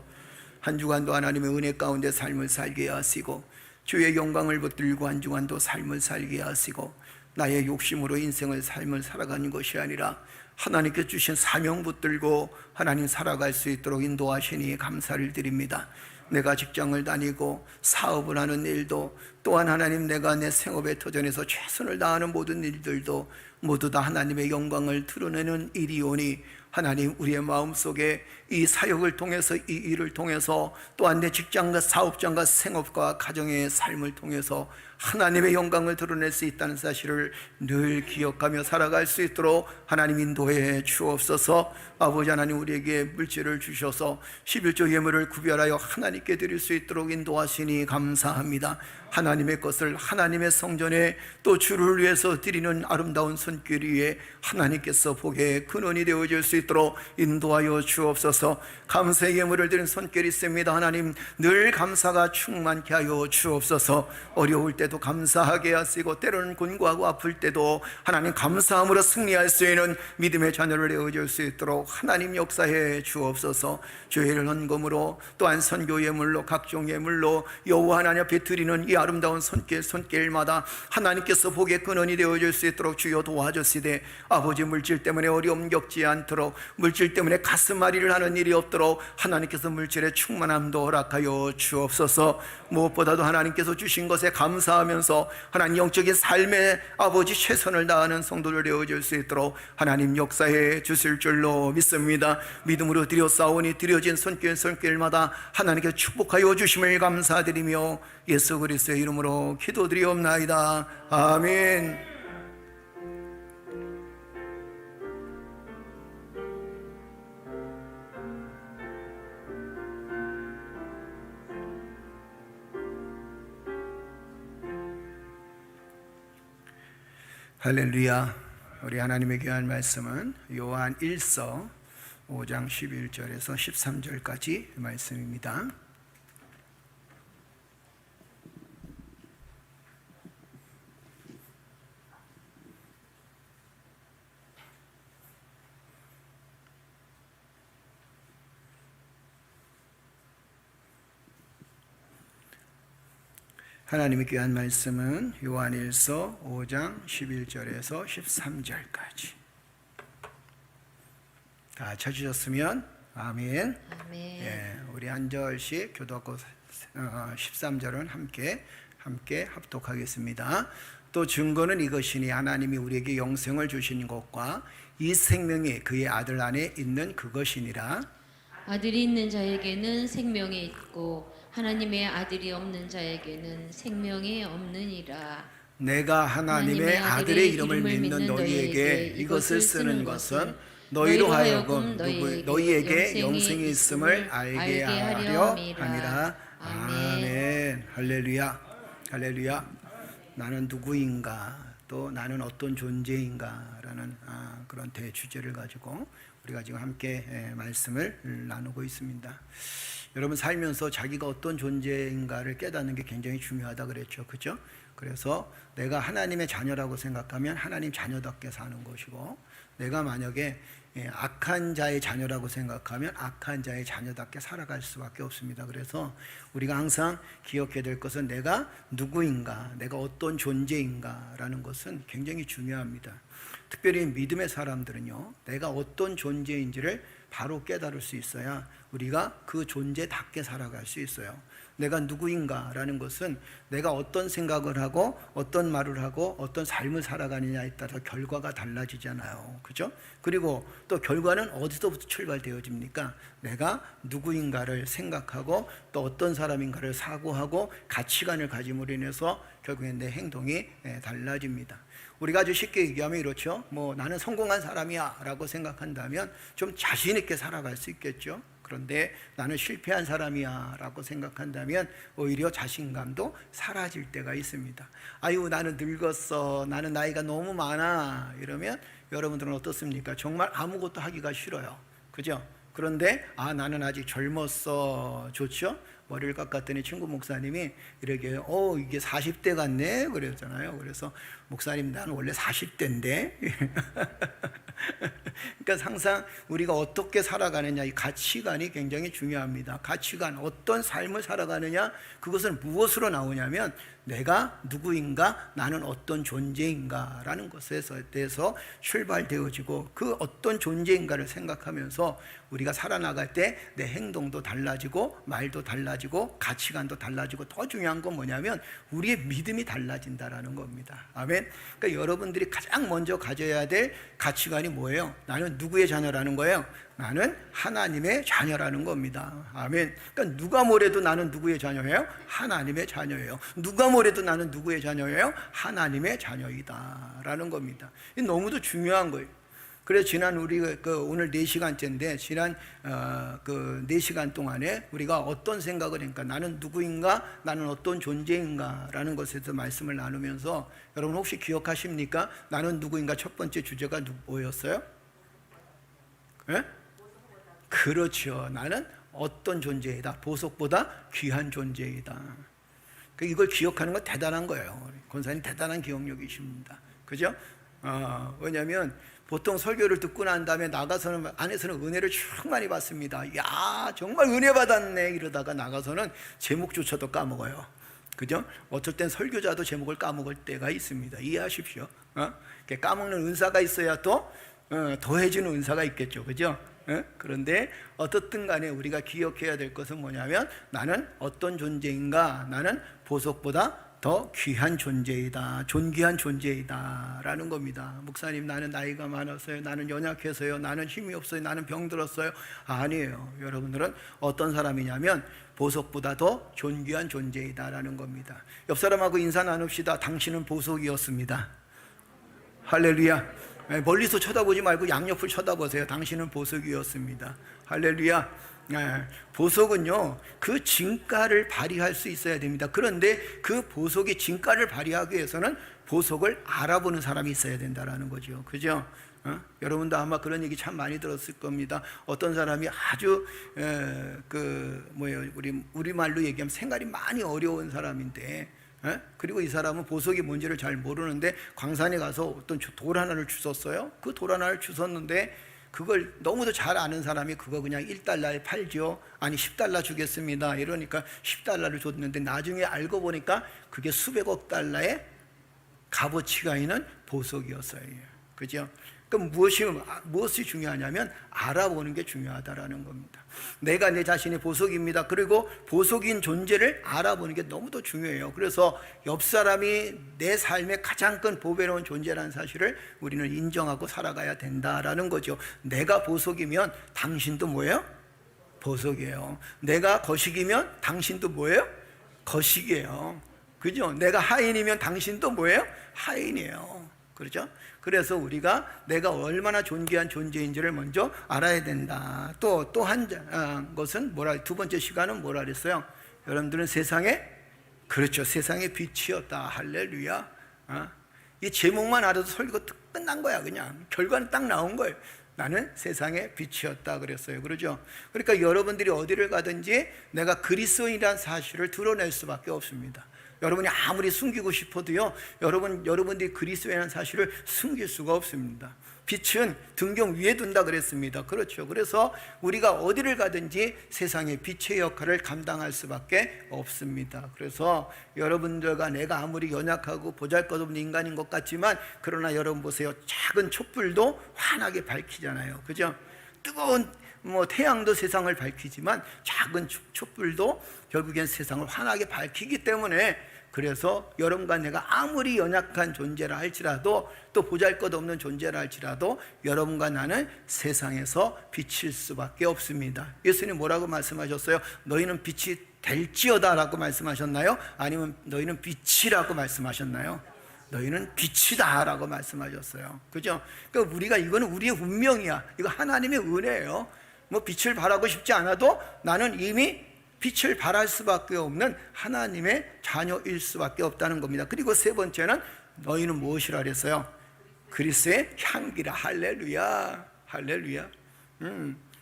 한 주간도 하나님의 은혜 가운데 삶을 살게 하시고 주의 영광을 붙들고 한 주간도 삶을 살게 하시고 나의 욕심으로 인생을 삶을 살아가는 것이 아니라 하나님께 주신 사명 붙들고 하나님 살아갈 수 있도록 인도하시니 감사를 드립니다. 내가 직장을 다니고 사업을 하는 일도 또한 하나님 내가 내 생업의 터전에서 최선을 다하는 모든 일들도 모두 다 하나님의 영광을 드러내는 일이오니 하나님, 우리의 마음속에 이 사역을 통해서, 이 일을 통해서, 또한 내 직장과 사업장과 생업과 가정의 삶을 통해서 하나님의 영광을 드러낼 수 있다는 사실을 늘 기억하며 살아갈 수 있도록 하나님 인도해 주옵소서. 아버지 하나님, 우리에게 물질을 주셔서 11조 예물을 구별하여 하나님께 드릴 수 있도록 인도하시니 감사합니다. 하나님의 것을 하나님의 성전에 또 주를 위해서 드리는 아름다운 손길 위에 하나님께서 복의 근원이 되어질 수 있도록 인도하여 주옵소서. 감사의 예물을 드린 손길이 있습니다. 하나님, 늘 감사가 충만케 하여 주옵소서. 어려울 때도 감사하게 하시고 때로는 곤고하고 아플 때도 하나님 감사함으로 승리할 수 있는 믿음의 자녀를 되어질 수 있도록 하나님 역사해 주옵소서. 주일 헌금으로 또한 선교 예물로 각종 예물로 여호와 하나님 앞에 드리는 이 아름다운 손길마다 하나님께서 복의 근원이 되어질 수 있도록 주여 도와주시되, 아버지 물질 때문에 어려움 겪지 않도록, 물질 때문에 가슴앓이를 하는 일이 없도록 하나님께서 물질의 충만함도 허락하여 주옵소서. 무엇보다도 하나님께서 주신 것에 감사하면서 하나님 영적인 삶에 아버지 최선을 다하는 성도를 되어질 수 있도록 하나님 역사해 주실 줄로 믿습니다. 믿음으로 드렸사오니 드려진 손길마다 하나님께 축복하여 주심을 감사드리며 예수 그리스도의 이름으로 기도드리옵나이다. 아멘. 할렐루야. 우리 하나님의 귀한 말씀은 요한 1서 5장 11절에서 13절까지 말씀입니다. 하나님의 귀한 말씀은 요한일서 5장 11절에서 13절까지. 다 찾으셨으면 아멘. 아멘. 예, 우리 한 절씩 교도하고 13절은 함께 합독하겠습니다. 또 증거는 이것이니 하나님이 우리에게 영생을 주신 것과 이 생명이 그의 아들 안에 있는 그것이니라. 아들이 있는 자에게는 생명이 있고 하나님의 아들이 없는 자에게는 생명이 없느니라. 내가 하나님의 아들의 이름을 믿는 너희에게 이것을 쓰는 것은 너희로 하여금 너희에게 영생이 있음을 알게 하려 함이라. 아멘. 할렐루야. 할렐루야. 나는 누구인가, 또 나는 어떤 존재인가라는 그런 대주제를 가지고 우리가 지금 함께 말씀을 나누고 있습니다. 여러분, 살면서 자기가 어떤 존재인가를 깨닫는 게 굉장히 중요하다 그랬죠, 그렇죠? 그래서 내가 하나님의 자녀라고 생각하면 하나님 자녀답게 사는 것이고, 내가 만약에 악한 자의 자녀라고 생각하면 악한 자의 자녀답게 살아갈 수밖에 없습니다. 그래서 우리가 항상 기억해야 될 것은 내가 누구인가, 내가 어떤 존재인가라는 것은 굉장히 중요합니다. 특별히 믿음의 사람들은요, 내가 어떤 존재인지를 바로 깨달을 수 있어야 우리가 그 존재답게 살아갈 수 있어요. 내가 누구인가라는 것은 내가 어떤 생각을 하고 어떤 말을 하고 어떤 삶을 살아가느냐에 따라 결과가 달라지잖아요, 그죠? 그리고 또 결과는 어디서부터 출발되어집니까? 내가 누구인가를 생각하고 또 어떤 사람인가를 사고하고 가치관을 가짐으로 인해서 결국엔 내 행동이 달라집니다. 우리가 아주 쉽게 얘기하면 이렇죠. 나는 성공한 사람이야 라고 생각한다면 좀 자신 있게 살아갈 수 있겠죠. 그런데 나는 실패한 사람이야 라고 생각한다면 오히려 자신감도 사라질 때가 있습니다. 아유, 나는 늙었어, 나는 나이가 너무 많아, 이러면 여러분들은 어떻습니까? 정말 아무것도 하기가 싫어요, 그죠? 그런데 나는 아직 젊었어, 좋죠? 머리를 깎았더니 친구 목사님이 이렇게 이게 40대 같네 그랬잖아요. 그래서 목사님, 나는 원래 40대인데 그러니까 항상 우리가 어떻게 살아가느냐, 이 가치관이 굉장히 중요합니다. 가치관, 어떤 삶을 살아가느냐, 그것은 무엇으로 나오냐면 내가 누구인가, 나는 어떤 존재인가 라는 것에 대해서 출발되어지고, 그 어떤 존재인가를 생각하면서 우리가 살아나갈 때 내 행동도 달라지고 말도 달라지고 달라지고 가치관도 달라지고 더 중요한 건 뭐냐면 우리의 믿음이 달라진다라는 겁니다. 아멘. 그러니까 여러분들이 가장 먼저 가져야 될 가치관이 뭐예요? 나는 누구의 자녀라는 거예요? 나는 하나님의 자녀라는 겁니다. 아멘. 그러니까 누가 뭐래도 나는 누구의 자녀예요? 하나님의 자녀예요. 누가 뭐래도 나는 누구의 자녀예요? 하나님의 자녀이다라는 겁니다. 이 너무도 중요한 거예요. 그래서 지난 우리 오늘 4시간째인데 지난 그 4시간 동안에 우리가 어떤 생각을 했는가, 나는 누구인가, 나는 어떤 존재인가라는 것에 대해서 말씀을 나누면서 여러분 혹시 기억하십니까? 나는 누구인가 첫 번째 주제가 뭐였어요? 네? 그렇죠. 나는 어떤 존재이다. 보석보다 귀한 존재이다. 이걸 기억하는 건 대단한 거예요. 권사님 대단한 기억력이십니다. 그죠? 왜냐하면 보통 설교를 듣고 난 다음에 나가서는 안에서는 은혜를 충만히 받습니다. 야, 정말 은혜 받았네 이러다가 나가서는 제목조차도 까먹어요. 그죠? 어쩔 땐 설교자도 제목을 까먹을 때가 있습니다. 이해하십시오. 까먹는 은사가 있어야 또 더해지는 은사가 있겠죠. 그죠? 그런데 어떻든 간에 우리가 기억해야 될 것은 뭐냐면 나는 어떤 존재인가, 나는 보석보다 더 귀한 존재이다, 존귀한 존재이다 라는 겁니다. 목사님, 나는 나이가 많아서요, 나는 연약해서요, 나는 힘이 없어요, 나는 병들었어요. 아니에요. 여러분들은 어떤 사람이냐면 보석보다 더 존귀한 존재이다 라는 겁니다. 옆 사람하고 인사 나눕시다. 당신은 보석이었습니다. 할렐루야. 멀리서 쳐다보지 말고 양옆을 쳐다보세요. 당신은 보석이었습니다. 할렐루야. 보석은요, 그 진가를 발휘할 수 있어야 됩니다. 그런데 그 보석의 진가를 발휘하기 위해서는 보석을 알아보는 사람이 있어야 된다는 거죠. 그죠? 여러분도 아마 그런 얘기 참 많이 들었을 겁니다. 어떤 사람이 아주 우리말로 얘기하면 생활이 많이 어려운 사람인데, 그리고 이 사람은 보석이 뭔지를 잘 모르는데 광산에 가서 어떤 돌 하나를 주웠어요. 그 돌 하나를 주웠는데 그걸 너무도 잘 아는 사람이 그거 그냥 1달러에 팔죠. 아니 10달러 주겠습니다 이러니까 10달러를 줬는데 나중에 알고 보니까 그게 수백억 달러의 값어치가 있는 보석이었어요. 그죠? 그럼 무엇이 중요하냐면 알아보는 게 중요하다라는 겁니다. 내가 내 자신의 보석입니다. 그리고 보석인 존재를 알아보는 게 너무도 중요해요. 그래서 옆 사람이 내 삶의 가장 큰 보배로운 존재라는 사실을 우리는 인정하고 살아가야 된다라는 거죠. 내가 보석이면 당신도 뭐예요? 보석이에요. 내가 거식이면 당신도 뭐예요? 거식이에요. 그죠? 내가 하인이면 당신도 뭐예요? 하인이에요. 그렇죠? 그래서 우리가 내가 얼마나 존귀한 존재인지를 먼저 알아야 된다. 또 한 것은 두 번째 시간은 뭐라 그랬어요? 여러분들은 세상에, 그렇죠, 세상의 빛이었다. 할렐루야. 이 제목만 알아도 설교가 끝난 거야. 그냥 결과는 딱 나온 거예요. 나는 세상의 빛이었다 그랬어요. 그러죠? 그러니까 여러분들이 어디를 가든지 내가 그리스도인이라는 사실을 드러낼 수밖에 없습니다. 여러분이 아무리 숨기고 싶어도요, 여러분들이 그리스도인이라는 사실을 숨길 수가 없습니다. 빛은 등경 위에 둔다 그랬습니다. 그렇죠. 그래서 우리가 어디를 가든지 세상의 빛의 역할을 감당할 수밖에 없습니다. 그래서 여러분들과 내가 아무리 연약하고 보잘것없는 인간인 것 같지만, 그러나 여러분 보세요. 작은 촛불도 환하게 밝히잖아요. 그죠? 뜨거운 태양도 세상을 밝히지만 작은 촛불도 결국엔 세상을 환하게 밝히기 때문에, 그래서 여러분과 내가 아무리 연약한 존재라 할지라도, 또 보잘것없는 존재라 할지라도 여러분과 나는 세상에서 비칠 수밖에 없습니다. 예수님 뭐라고 말씀하셨어요? 너희는 빛이 될지어다 라고 말씀하셨나요? 아니면 너희는 빛이라고 말씀하셨나요? 너희는 빛이다 라고 말씀하셨어요. 그죠? 그러니까 우리가, 이거는 우리의 운명이야. 이거 하나님의 은혜예요. 빛을 발하고 싶지 않아도 나는 이미 빛을 발할 수밖에 없는 하나님의 자녀일 수밖에 없다는 겁니다. 그리고 세 번째는 너희는 무엇이라 그랬어요? 그리스도의 향기라. 할렐루야. 할렐루야.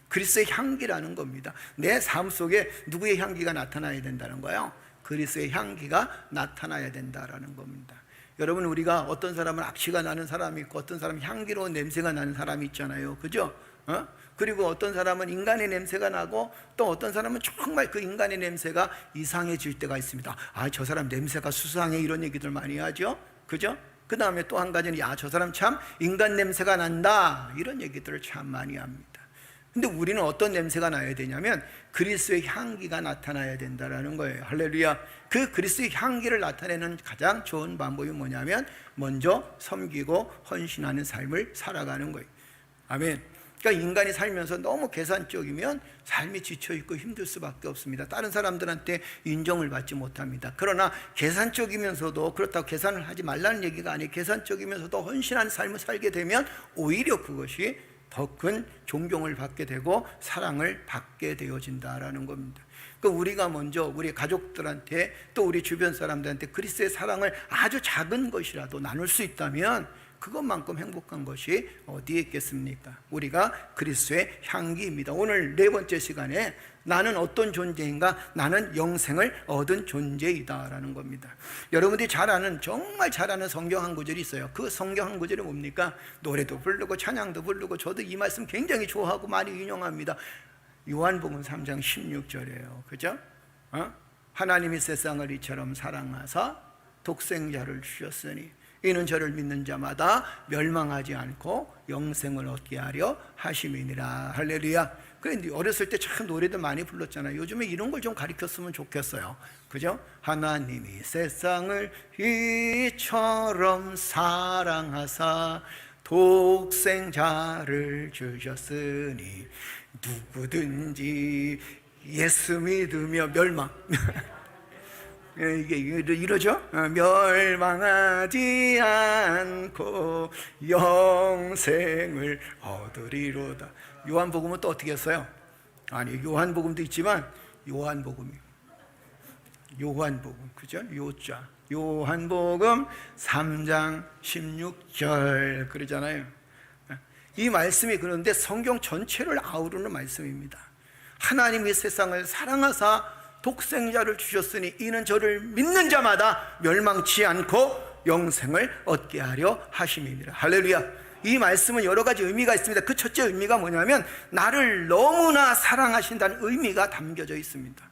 그리스도의 향기라는 겁니다. 내 삶 속에 누구의 향기가 나타나야 된다는 거예요? 그리스도의 향기가 나타나야 된다라는 겁니다. 여러분, 우리가 어떤 사람은 악취가 나는 사람이 있고 어떤 사람은 향기로운 냄새가 나는 사람이 있잖아요. 그죠? 그리고 어떤 사람은 인간의 냄새가 나고, 또 어떤 사람은 정말 그 인간의 냄새가 이상해질 때가 있습니다. 저 사람 냄새가 수상해, 이런 얘기들 많이 하죠. 그죠? 그 다음에 또 한 가지는 저 사람 참 인간 냄새가 난다, 이런 얘기들을 참 많이 합니다. 근데 우리는 어떤 냄새가 나야 되냐면 그리스도의 향기가 나타나야 된다라는 거예요. 할렐루야. 그 그리스도의 향기를 나타내는 가장 좋은 방법이 뭐냐면 먼저 섬기고 헌신하는 삶을 살아가는 거예요. 아멘. 그러니까 인간이 살면서 너무 계산적이면 삶이 지쳐있고 힘들 수밖에 없습니다. 다른 사람들한테 인정을 받지 못합니다. 그러나 계산적이면서도, 그렇다고 계산을 하지 말라는 얘기가 아니에요. 계산적이면서도 헌신하는 삶을 살게 되면 오히려 그것이 더 큰 존경을 받게 되고 사랑을 받게 되어진다라는 겁니다. 그러니까 우리가 먼저 우리 가족들한테 또 우리 주변 사람들한테 그리스도의 사랑을 아주 작은 것이라도 나눌 수 있다면 그것만큼 행복한 것이 어디에 있겠습니까? 우리가 그리스도의 향기입니다. 오늘 네 번째 시간에 나는 어떤 존재인가? 나는 영생을 얻은 존재이다라는 겁니다. 여러분들이 잘 아는, 정말 잘 아는 성경 한 구절이 있어요. 그 성경 한 구절이 뭡니까? 노래도 부르고 찬양도 부르고 저도 이 말씀 굉장히 좋아하고 많이 인용합니다. 요한복음 3장 16절이에요. 그죠? 하나님이 세상을 이처럼 사랑하사 독생자를 주셨으니 이는 저를 믿는 자마다 멸망하지 않고 영생을 얻게 하려 하심이니라. 할렐루야. 그런데 어렸을 때 참 노래도 많이 불렀잖아요. 요즘에 이런 걸 좀 가르쳤으면 좋겠어요. 그죠? 하나님이 세상을 이처럼 사랑하사 독생자를 주셨으니 누구든지 예수 믿으며 멸망 이게 이러죠? 멸망하지 않고 영생을 얻으리로다. 요한복음은 또 어떻게 했어요? 아니, 요한복음도 있지만 요한복음, 그죠? 요자 요한복음 3장 16절 그러잖아요. 이 말씀이 그런데 성경 전체를 아우르는 말씀입니다. 하나님이 세상을 사랑하사 독생자를 주셨으니 이는 저를 믿는 자마다 멸망치 않고 영생을 얻게 하려 하심이니라. 할렐루야. 이 말씀은 여러 가지 의미가 있습니다. 그 첫째 의미가 뭐냐면 나를 너무나 사랑하신다는 의미가 담겨져 있습니다.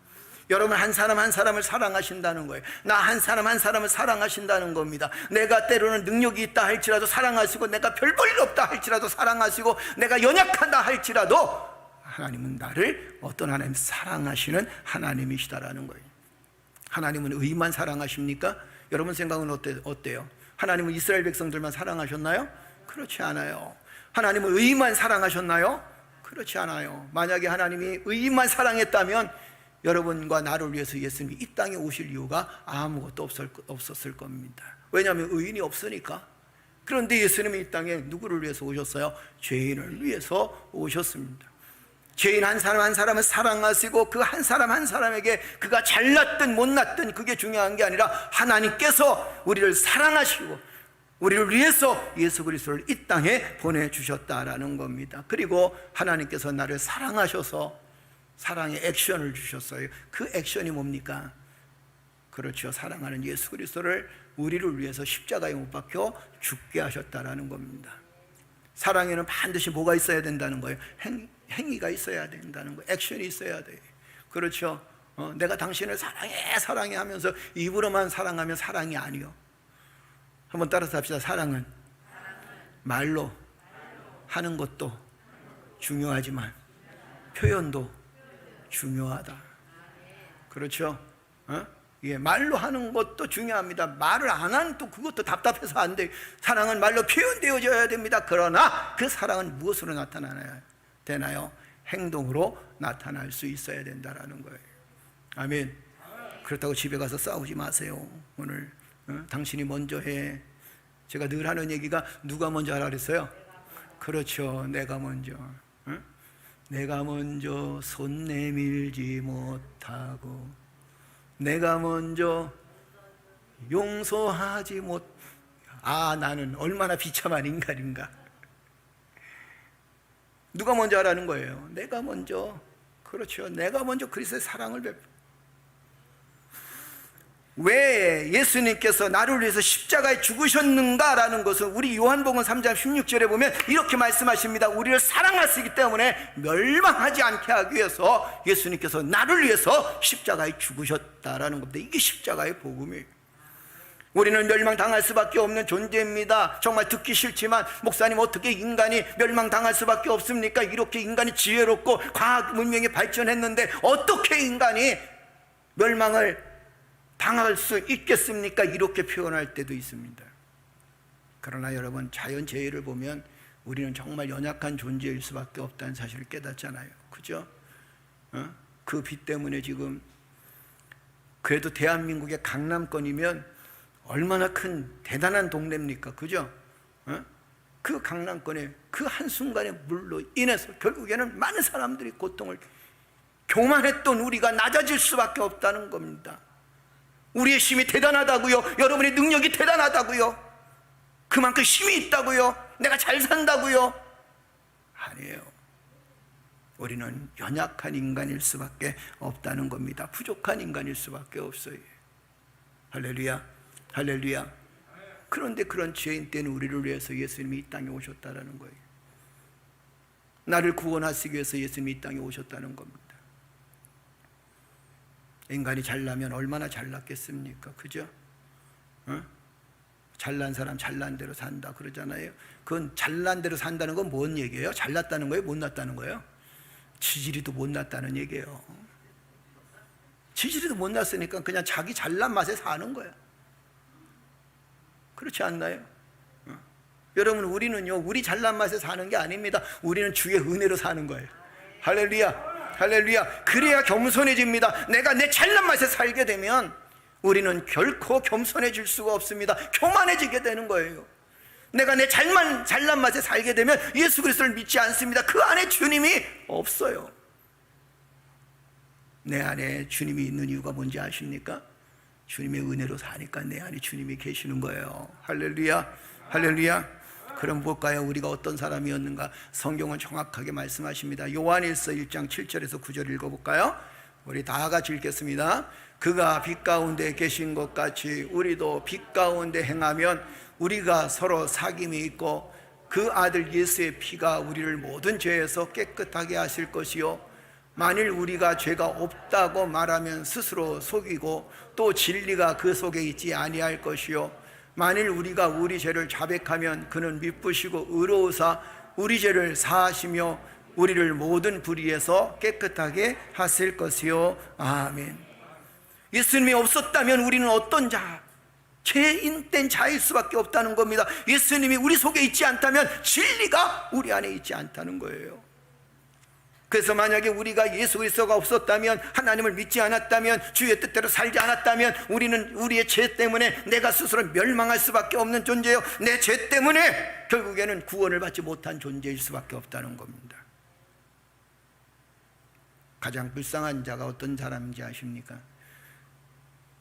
여러분, 한 사람 한 사람을 사랑하신다는 거예요. 나 한 사람 한 사람을 사랑하신다는 겁니다. 내가 때로는 능력이 있다 할지라도 사랑하시고, 내가 별 볼 일 없다 할지라도 사랑하시고, 내가 연약하다 할지라도 하나님은 나를 어떤 하나님 사랑하시는 하나님이시다라는 거예요. 하나님은 의만 사랑하십니까? 여러분 생각은 어때요? 하나님은 이스라엘 백성들만 사랑하셨나요? 그렇지 않아요. 하나님은 의만 사랑하셨나요? 그렇지 않아요. 만약에 하나님이 의만 사랑했다면 여러분과 나를 위해서 예수님이 이 땅에 오실 이유가 아무것도 없었을 겁니다. 왜냐하면 의인이 없으니까. 그런데 예수님이 이 땅에 누구를 위해서 오셨어요? 죄인을 위해서 오셨습니다. 죄인 한 사람 한 사람을 사랑하시고 그 한 사람 한 사람에게 그가 잘났든 못났든 그게 중요한 게 아니라 하나님께서 우리를 사랑하시고 우리를 위해서 예수 그리스도를 이 땅에 보내주셨다라는 겁니다. 그리고 하나님께서 나를 사랑하셔서 사랑의 액션을 주셨어요. 그 액션이 뭡니까? 그렇죠. 사랑하는 예수 그리스도를 우리를 위해서 십자가에 못 박혀 죽게 하셨다라는 겁니다. 사랑에는 반드시 뭐가 있어야 된다는 거예요? 행위가 있어야 된다는 거예요. 액션이 있어야 돼요. 그렇죠. 내가 당신을 사랑해 하면서 입으로만 사랑하면 사랑이 아니요. 한번 따라서 합시다. 사랑은 말로 하는 것도 중요하지만 표현도 중요하다. 그렇죠. 예, 말로 하는 것도 중요합니다. 말을 안 하는 또 그것도 답답해서 안 돼요. 사랑은 말로 표현되어져야 됩니다. 그러나 그 사랑은 무엇으로 나타나야 되나요? 행동으로 나타날 수 있어야 된다라는 거예요. 아멘. 그렇다고 집에 가서 싸우지 마세요. 오늘 당신이 먼저 해. 제가 늘 하는 얘기가 누가 먼저 하라 그랬어요? 그렇죠. 내가 먼저. 내가 먼저 손 내밀지 못하고 내가 먼저 용서하지 나는 얼마나 비참한 인간인가. 누가 먼저 하라는 거예요? 내가 먼저. 그렇죠. 내가 먼저 그리스도의 사랑을 왜 예수님께서 나를 위해서 십자가에 죽으셨는가라는 것은 우리 요한복음 3장 16절에 보면 이렇게 말씀하십니다. 우리를 사랑하시기 때문에 멸망하지 않게 하기 위해서 예수님께서 나를 위해서 십자가에 죽으셨다라는 겁니다. 이게 십자가의 복음이에요. 우리는 멸망당할 수밖에 없는 존재입니다. 정말 듣기 싫지만, 목사님 어떻게 인간이 멸망당할 수밖에 없습니까? 이렇게 인간이 지혜롭고 과학 문명이 발전했는데 어떻게 인간이 멸망을 당할 수 있겠습니까? 이렇게 표현할 때도 있습니다. 그러나 여러분, 자연재해를 보면 우리는 정말 연약한 존재일 수밖에 없다는 사실을 깨닫잖아요. 그죠? 그 비 때문에 지금, 그래도 대한민국의 강남권이면 얼마나 큰 대단한 동네입니까? 그죠? 그 강남권에 그 한순간의 물로 인해서 결국에는 많은 사람들이 고통을, 교만했던 우리가 낮아질 수밖에 없다는 겁니다. 우리의 힘이 대단하다고요? 여러분의 능력이 대단하다고요? 그만큼 힘이 있다고요? 내가 잘 산다고요? 아니에요. 우리는 연약한 인간일 수밖에 없다는 겁니다. 부족한 인간일 수밖에 없어요. 할렐루야, 할렐루야. 그런데 그런 죄인 때는 우리를 위해서 예수님이 이 땅에 오셨다는 거예요. 나를 구원하시기 위해서 예수님이 이 땅에 오셨다는 겁니다. 인간이 잘나면 얼마나 잘났겠습니까? 그죠? 잘난 사람 잘난 대로 산다 그러잖아요. 그건 잘난 대로 산다는 건 뭔 얘기예요? 잘났다는 거예요? 못났다는 거예요? 지지리도 못났다는 얘기예요. 지지리도 못났으니까 그냥 자기 잘난 맛에 사는 거야. 그렇지 않나요? 여러분, 우리는요, 우리 잘난 맛에 사는 게 아닙니다. 우리는 주의 은혜로 사는 거예요. 할렐루야, 할렐루야. 그래야 겸손해집니다. 내가 내 잘난 맛에 살게 되면 우리는 결코 겸손해질 수가 없습니다. 교만해지게 되는 거예요. 내가 내 잘난 맛에 살게 되면 예수 그리스도를 믿지 않습니다. 그 안에 주님이 없어요. 내 안에 주님이 있는 이유가 뭔지 아십니까? 주님의 은혜로 사니까 내 안에 주님이 계시는 거예요. 할렐루야, 할렐루야. 그럼 볼까요? 우리가 어떤 사람이었는가? 성경은 정확하게 말씀하십니다. 요한일서 1장 7절에서 9절 읽어볼까요? 우리 다 같이 읽겠습니다. 그가 빛 가운데 계신 것 같이 우리도 빛 가운데 행하면 우리가 서로 사귐이 있고 그 아들 예수의 피가 우리를 모든 죄에서 깨끗하게 하실 것이요, 만일 우리가 죄가 없다고 말하면 스스로 속이고 또 진리가 그 속에 있지 아니할 것이요, 만일 우리가 우리 죄를 자백하면 그는 미쁘시고 의로우사 우리 죄를 사하시며 우리를 모든 불의에서 깨끗하게 하실 것이요. 아멘. 예수님이 없었다면 우리는 어떤 자, 죄인된 자일 수밖에 없다는 겁니다. 예수님이 우리 속에 있지 않다면 진리가 우리 안에 있지 않다는 거예요. 그래서 만약에 우리가 예수 그리스도가 없었다면, 하나님을 믿지 않았다면, 주의 뜻대로 살지 않았다면 우리는 우리의 죄 때문에 내가 스스로 멸망할 수밖에 없는 존재요, 내 죄 때문에 결국에는 구원을 받지 못한 존재일 수밖에 없다는 겁니다. 가장 불쌍한 자가 어떤 사람인지 아십니까?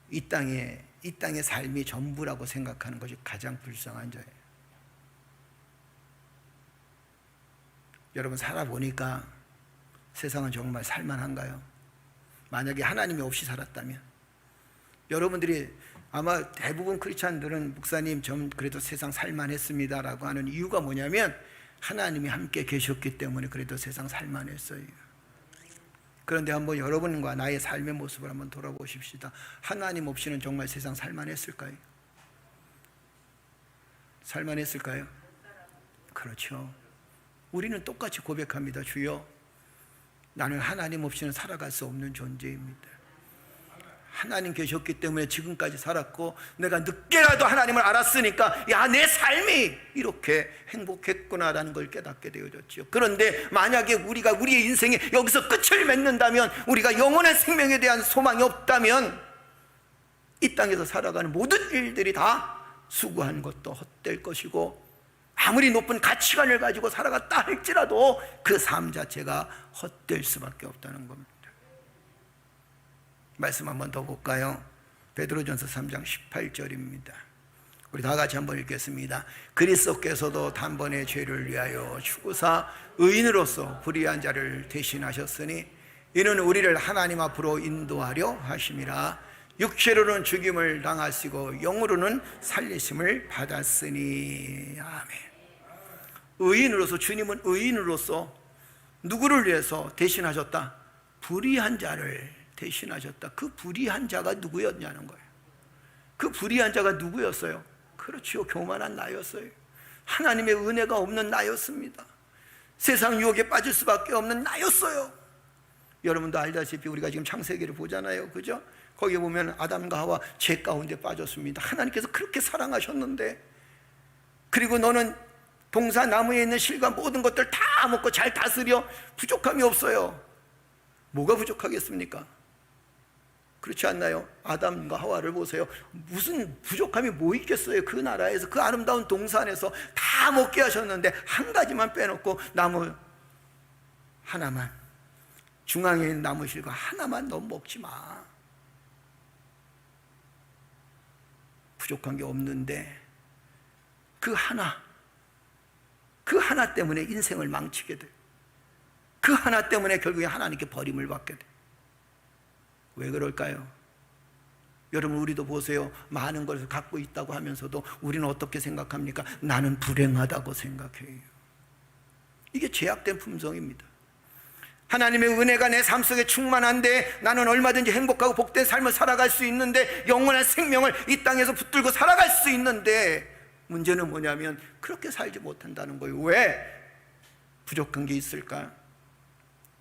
이 땅의 삶이 전부라고 생각하는 것이 가장 불쌍한 자예요. 여러분, 살아보니까 세상은 정말 살만한가요? 만약에 하나님이 없이 살았다면, 여러분들이 아마 대부분 크리스찬들은 목사님 전 그래도 세상 살만했습니다라고 하는 이유가 뭐냐면 하나님이 함께 계셨기 때문에 그래도 세상 살만했어요. 그런데 한번 여러분과 나의 삶의 모습을 한번 돌아보십시다. 하나님 없이는 정말 세상 살만했을까요? 살만했을까요? 그렇죠. 우리는 똑같이 고백합니다. 주여, 나는 하나님 없이는 살아갈 수 없는 존재입니다. 하나님 계셨기 때문에 지금까지 살았고, 내가 늦게라도 하나님을 알았으니까 야, 내 삶이 이렇게 행복했구나라는 걸 깨닫게 되어졌죠. 그런데 만약에 우리가 우리의 인생이 여기서 끝을 맺는다면, 우리가 영원한 생명에 대한 소망이 없다면 이 땅에서 살아가는 모든 일들이 다 수고한 것도 헛될 것이고, 아무리 높은 가치관을 가지고 살아갔다 할지라도 그 삶 자체가 헛될 수밖에 없다는 겁니다. 말씀 한번 더 볼까요? 베드로전서 3장 18절입니다. 우리 다 같이 한번 읽겠습니다. 그리스도께서도 단번에 죄를 위하여 죽으사 의인으로서 불의한 자를 대신하셨으니 이는 우리를 하나님 앞으로 인도하려 하심이라. 육체로는 죽임을 당하시고 영으로는 살리심을 받았으니. 아멘. 의인으로서, 주님은 의인으로서 누구를 위해서 대신하셨다? 불의한 자를 대신하셨다. 그 불의한 자가 누구였냐는 거예요. 그 불의한 자가 누구였어요? 그렇지요, 교만한 나였어요. 하나님의 은혜가 없는 나였습니다. 세상 유혹에 빠질 수밖에 없는 나였어요. 여러분도 알다시피 우리가 지금 창세기를 보잖아요, 그죠? 거기에 보면 아담과 하와 죄 가운데 빠졌습니다. 하나님께서 그렇게 사랑하셨는데, 그리고 너는 동산 나무에 있는 실과 모든 것들 다 먹고 잘 다스려, 부족함이 없어요. 뭐가 부족하겠습니까? 그렇지 않나요? 아담과 하와를 보세요. 무슨 부족함이 뭐 있겠어요? 그 나라에서, 그 아름다운 동산에서 다 먹게 하셨는데 한 가지만 빼놓고 나무 하나만, 중앙에 있는 나무 실과 하나만 너 먹지 마. 부족한 게 없는데 그 하나 때문에 인생을 망치게 돼. 그 하나 때문에 결국에 하나님께 버림을 받게 돼. 왜 그럴까요? 여러분, 우리도 보세요. 많은 것을 갖고 있다고 하면서도 우리는 어떻게 생각합니까? 나는 불행하다고 생각해요. 이게 죄악된 품성입니다. 하나님의 은혜가 내 삶 속에 충만한데 나는 얼마든지 행복하고 복된 삶을 살아갈 수 있는데, 영원한 생명을 이 땅에서 붙들고 살아갈 수 있는데, 문제는 뭐냐면 그렇게 살지 못한다는 거예요. 왜? 부족한 게 있을까?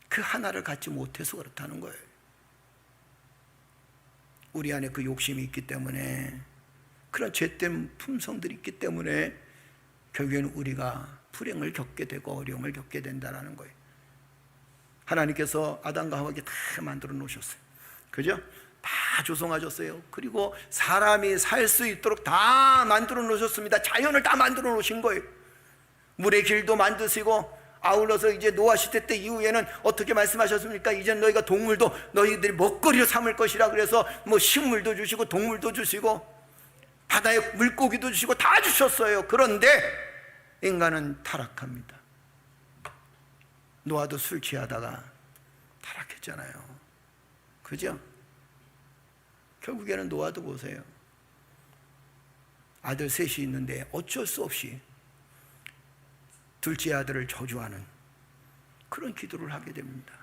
그 하나를 갖지 못해서 그렇다는 거예요. 우리 안에 그 욕심이 있기 때문에, 그런 죄된 품성들이 있기 때문에 결국에는 우리가 불행을 겪게 되고 어려움을 겪게 된다는 거예요. 하나님께서 아담과 하와에게 다 만들어 놓으셨어요, 그죠? 다 조성하셨어요. 그리고 사람이 살 수 있도록 다 만들어 놓으셨습니다. 자연을 다 만들어 놓으신 거예요. 물의 길도 만드시고, 아울러서 이제 노아 시대 때 이후에는 어떻게 말씀하셨습니까? 이제 너희가 동물도 너희들이 먹거리로 삼을 것이라. 그래서 뭐 식물도 주시고 동물도 주시고 바다에 물고기도 주시고 다 주셨어요. 그런데 인간은 타락합니다. 노아도 술 취하다가 타락했잖아요, 그죠? 결국에는 노아도 보세요. 아들 셋이 있는데 어쩔 수 없이 둘째 아들을 저주하는 그런 기도를 하게 됩니다.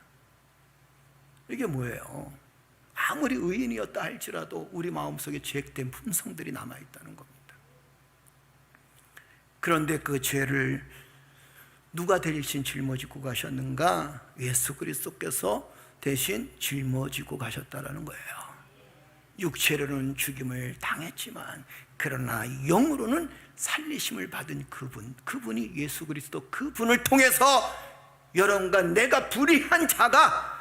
이게 뭐예요? 아무리 의인이었다 할지라도 우리 마음속에 죄악된 품성들이 남아있다는 겁니다. 그런데 그 죄를 누가 대신 짊어지고 가셨는가? 예수 그리스도께서 대신 짊어지고 가셨다는 거예요. 육체로는 죽임을 당했지만 그러나 영으로는 살리심을 받은 그분이 예수 그리스도, 그분을 통해서 여러분과 내가 불의한 자가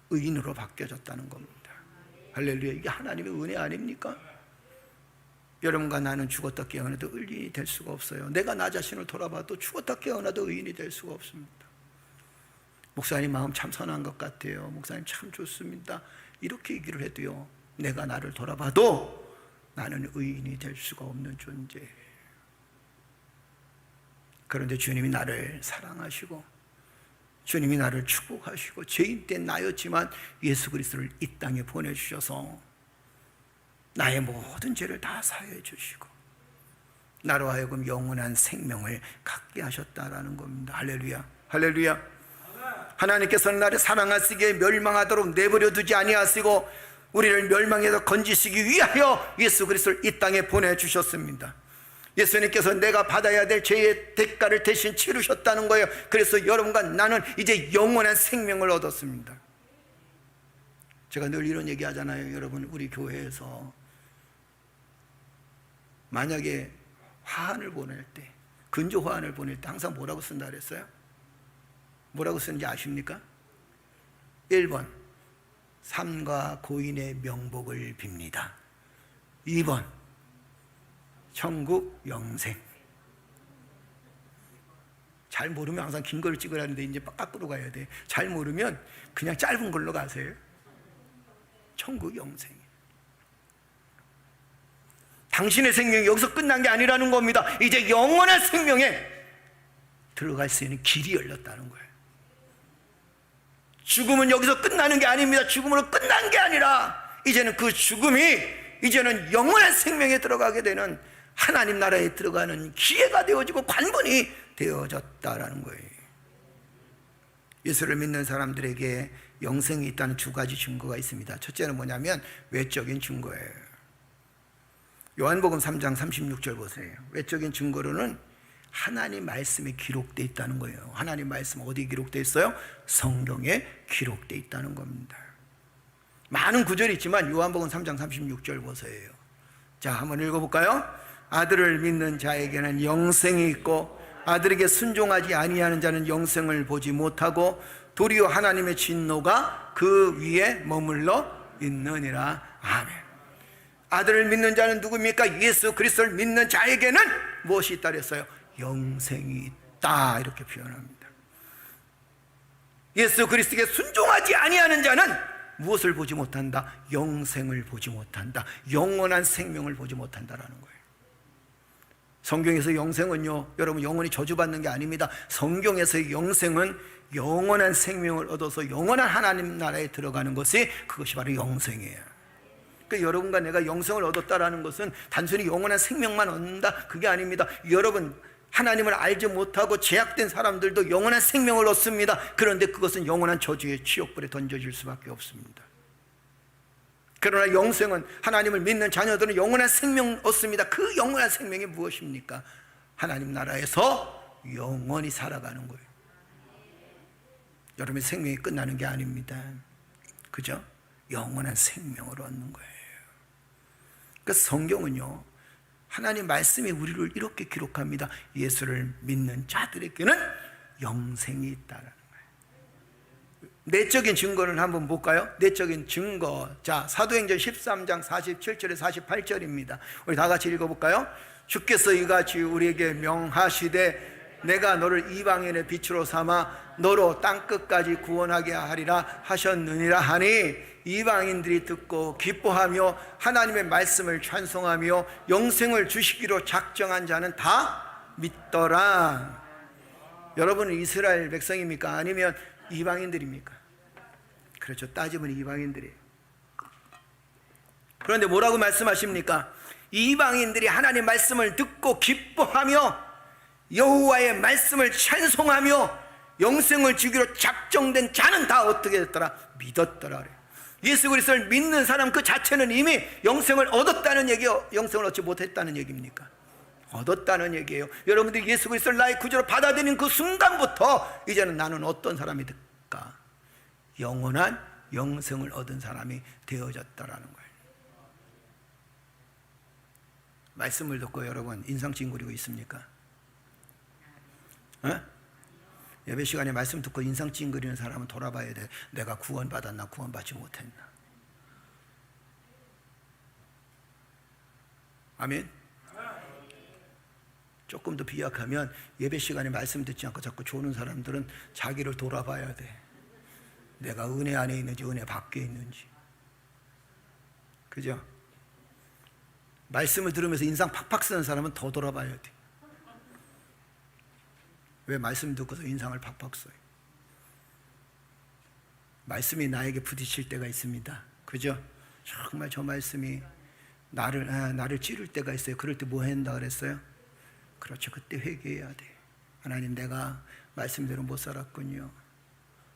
의인으로 바뀌어졌다는 겁니다. 할렐루야. 이게 하나님의 은혜 아닙니까? 여러분과 나는 죽었다 깨어나도 의인이 될 수가 없어요. 내가 나 자신을 돌아봐도 죽었다 깨어나도 의인이 될 수가 없습니다. 목사님 마음 참 선한 것 같아요, 목사님 참 좋습니다, 이렇게 얘기를 해도요, 내가 나를 돌아봐도 나는 의인이 될 수가 없는 존재예요. 그런데 주님이 나를 사랑하시고 주님이 나를 축복하시고 죄인된 나였지만 예수 그리스도를 이 땅에 보내주셔서 나의 모든 죄를 다 사해 주시고 나로 하여금 영원한 생명을 갖게 하셨다라는 겁니다. 할렐루야, 할렐루야. 하나님께서는 나를 사랑하시기에 멸망하도록 내버려 두지 아니하시고 우리를 멸망에서 건지시기 위하여 예수 그리스도를 이 땅에 보내주셨습니다. 예수님께서 내가 받아야 될 죄의 대가를 대신 치르셨다는 거예요. 그래서 여러분과 나는 이제 영원한 생명을 얻었습니다. 제가 늘 이런 얘기 하잖아요. 여러분, 우리 교회에서 만약에 화환을 보낼 때, 근조 화환을 보낼 때 항상 뭐라고 쓴다 그랬어요? 뭐라고 쓰는지 아십니까? 1번 삼가 고인의 명복을 빕니다. 2번 천국 영생. 잘 모르면 항상 긴 걸 찍으라는데 이제 거꾸로 가야 돼. 잘 모르면 그냥 짧은 걸로 가세요. 천국 영생. 당신의 생명이 여기서 끝난 게 아니라는 겁니다. 이제 영원한 생명에 들어갈 수 있는 길이 열렸다는 거예요. 죽음은 여기서 끝나는 게 아닙니다. 죽음으로 끝난 게 아니라 이제는 그 죽음이 이제는 영원한 생명에 들어가게 되는 하나님 나라에 들어가는 기회가 되어지고 관문이 되어졌다라는 거예요. 예수를 믿는 사람들에게 영생이 있다는 두 가지 증거가 있습니다. 첫째는 뭐냐면 외적인 증거예요. 요한복음 3장 36절 보세요. 외적인 증거로는 하나님 말씀에 기록되어 있다는 거예요. 하나님 말씀 어디에 기록되어 있어요? 성경에 기록되어 있다는 겁니다. 많은 구절이 있지만 요한복음 3장 36절 보세요. 자, 한번 읽어볼까요? 아들을 믿는 자에게는 영생이 있고 아들에게 순종하지 아니하는 자는 영생을 보지 못하고 도리어 하나님의 진노가 그 위에 머물러 있느니라. 아멘. 아들을 믿는 자는 누구입니까? 예수 그리스도를 믿는 자에게는 무엇이 있다 그랬어요? 영생이 있다, 이렇게 표현합니다. 예수 그리스도에게 순종하지 아니하는 자는 무엇을 보지 못한다? 영생을 보지 못한다. 영원한 생명을 보지 못한다라는 거예요. 성경에서 영생은요, 여러분, 영원히 저주받는 게 아닙니다. 성경에서의 영생은 영원한 생명을 얻어서 영원한 하나님 나라에 들어가는 것이, 그것이 바로 영생이에요. 그러니까 여러분과 내가 영생을 얻었다라는 것은 단순히 영원한 생명만 얻는다, 그게 아닙니다. 여러분, 하나님을 알지 못하고 제약된 사람들도 영원한 생명을 얻습니다. 그런데 그것은 영원한 저주의 지옥불에 던져질 수밖에 없습니다. 그러나 영생은, 하나님을 믿는 자녀들은 영원한 생명 얻습니다. 그 영원한 생명이 무엇입니까? 하나님 나라에서 영원히 살아가는 거예요. 여러분의 생명이 끝나는 게 아닙니다. 그죠? 영원한 생명을 얻는 거예요. 그러니까 성경은요, 하나님 말씀이 우리를 이렇게 기록합니다. 예수를 믿는 자들에게는 영생이 있다라는 거예요. 내적인 증거를 한번 볼까요? 내적인 증거. 자, 사도행전 13장 47절에 48절입니다. 우리 다 같이 읽어볼까요? 주께서 이같이 우리에게 명하시되 내가 너를 이방인의 빛으로 삼아 너로 땅끝까지 구원하게 하리라 하셨느니라 하니, 이방인들이 듣고 기뻐하며 하나님의 말씀을 찬송하며 영생을 주시기로 작정한 자는 다 믿더라. 여러분은 이스라엘 백성입니까? 아니면 이방인들입니까? 그렇죠. 따지면 이방인들이에요. 그런데 뭐라고 말씀하십니까? 이방인들이 하나님 말씀을 듣고 기뻐하며 여호와의 말씀을 찬송하며 영생을 주기로 작정된 자는 다 어떻게 됐더라? 믿었더라 그래요. 예수 그리스도를 믿는 사람 그 자체는 이미 영생을 얻었다는 얘기예요. 영생을 얻지 못했다는 얘기입니까? 얻었다는 얘기예요. 여러분들이 예수 그리스도를 나의 구주로 받아들이는 그 순간부터 이제는 나는 어떤 사람이 될까? 영원한 영생을 얻은 사람이 되어졌다라는 거예요. 말씀을 듣고 여러분 인상 찡그리고 있습니까? 예배 시간에 말씀 듣고 인상 찡그리는 사람은 돌아봐야 돼. 내가 구원받았나, 구원받지 못했나. 아멘. 조금 더 비약하면 예배 시간에 말씀 듣지 않고 자꾸 조는 사람들은 자기를 돌아봐야 돼. 내가 은혜 안에 있는지 은혜 밖에 있는지. 그죠? 말씀을 들으면서 인상 팍팍 쓰는 사람은 더 돌아봐야 돼. 왜 말씀 듣고서 인상을 팍팍 써요? 말씀이 나에게 부딪힐 때가 있습니다. 그죠? 정말 저 말씀이 나를 찌를 때가 있어요. 그럴 때 뭐 한다 그랬어요? 그렇죠. 그때 회개해야 돼. 하나님, 내가 말씀대로 못 살았군요.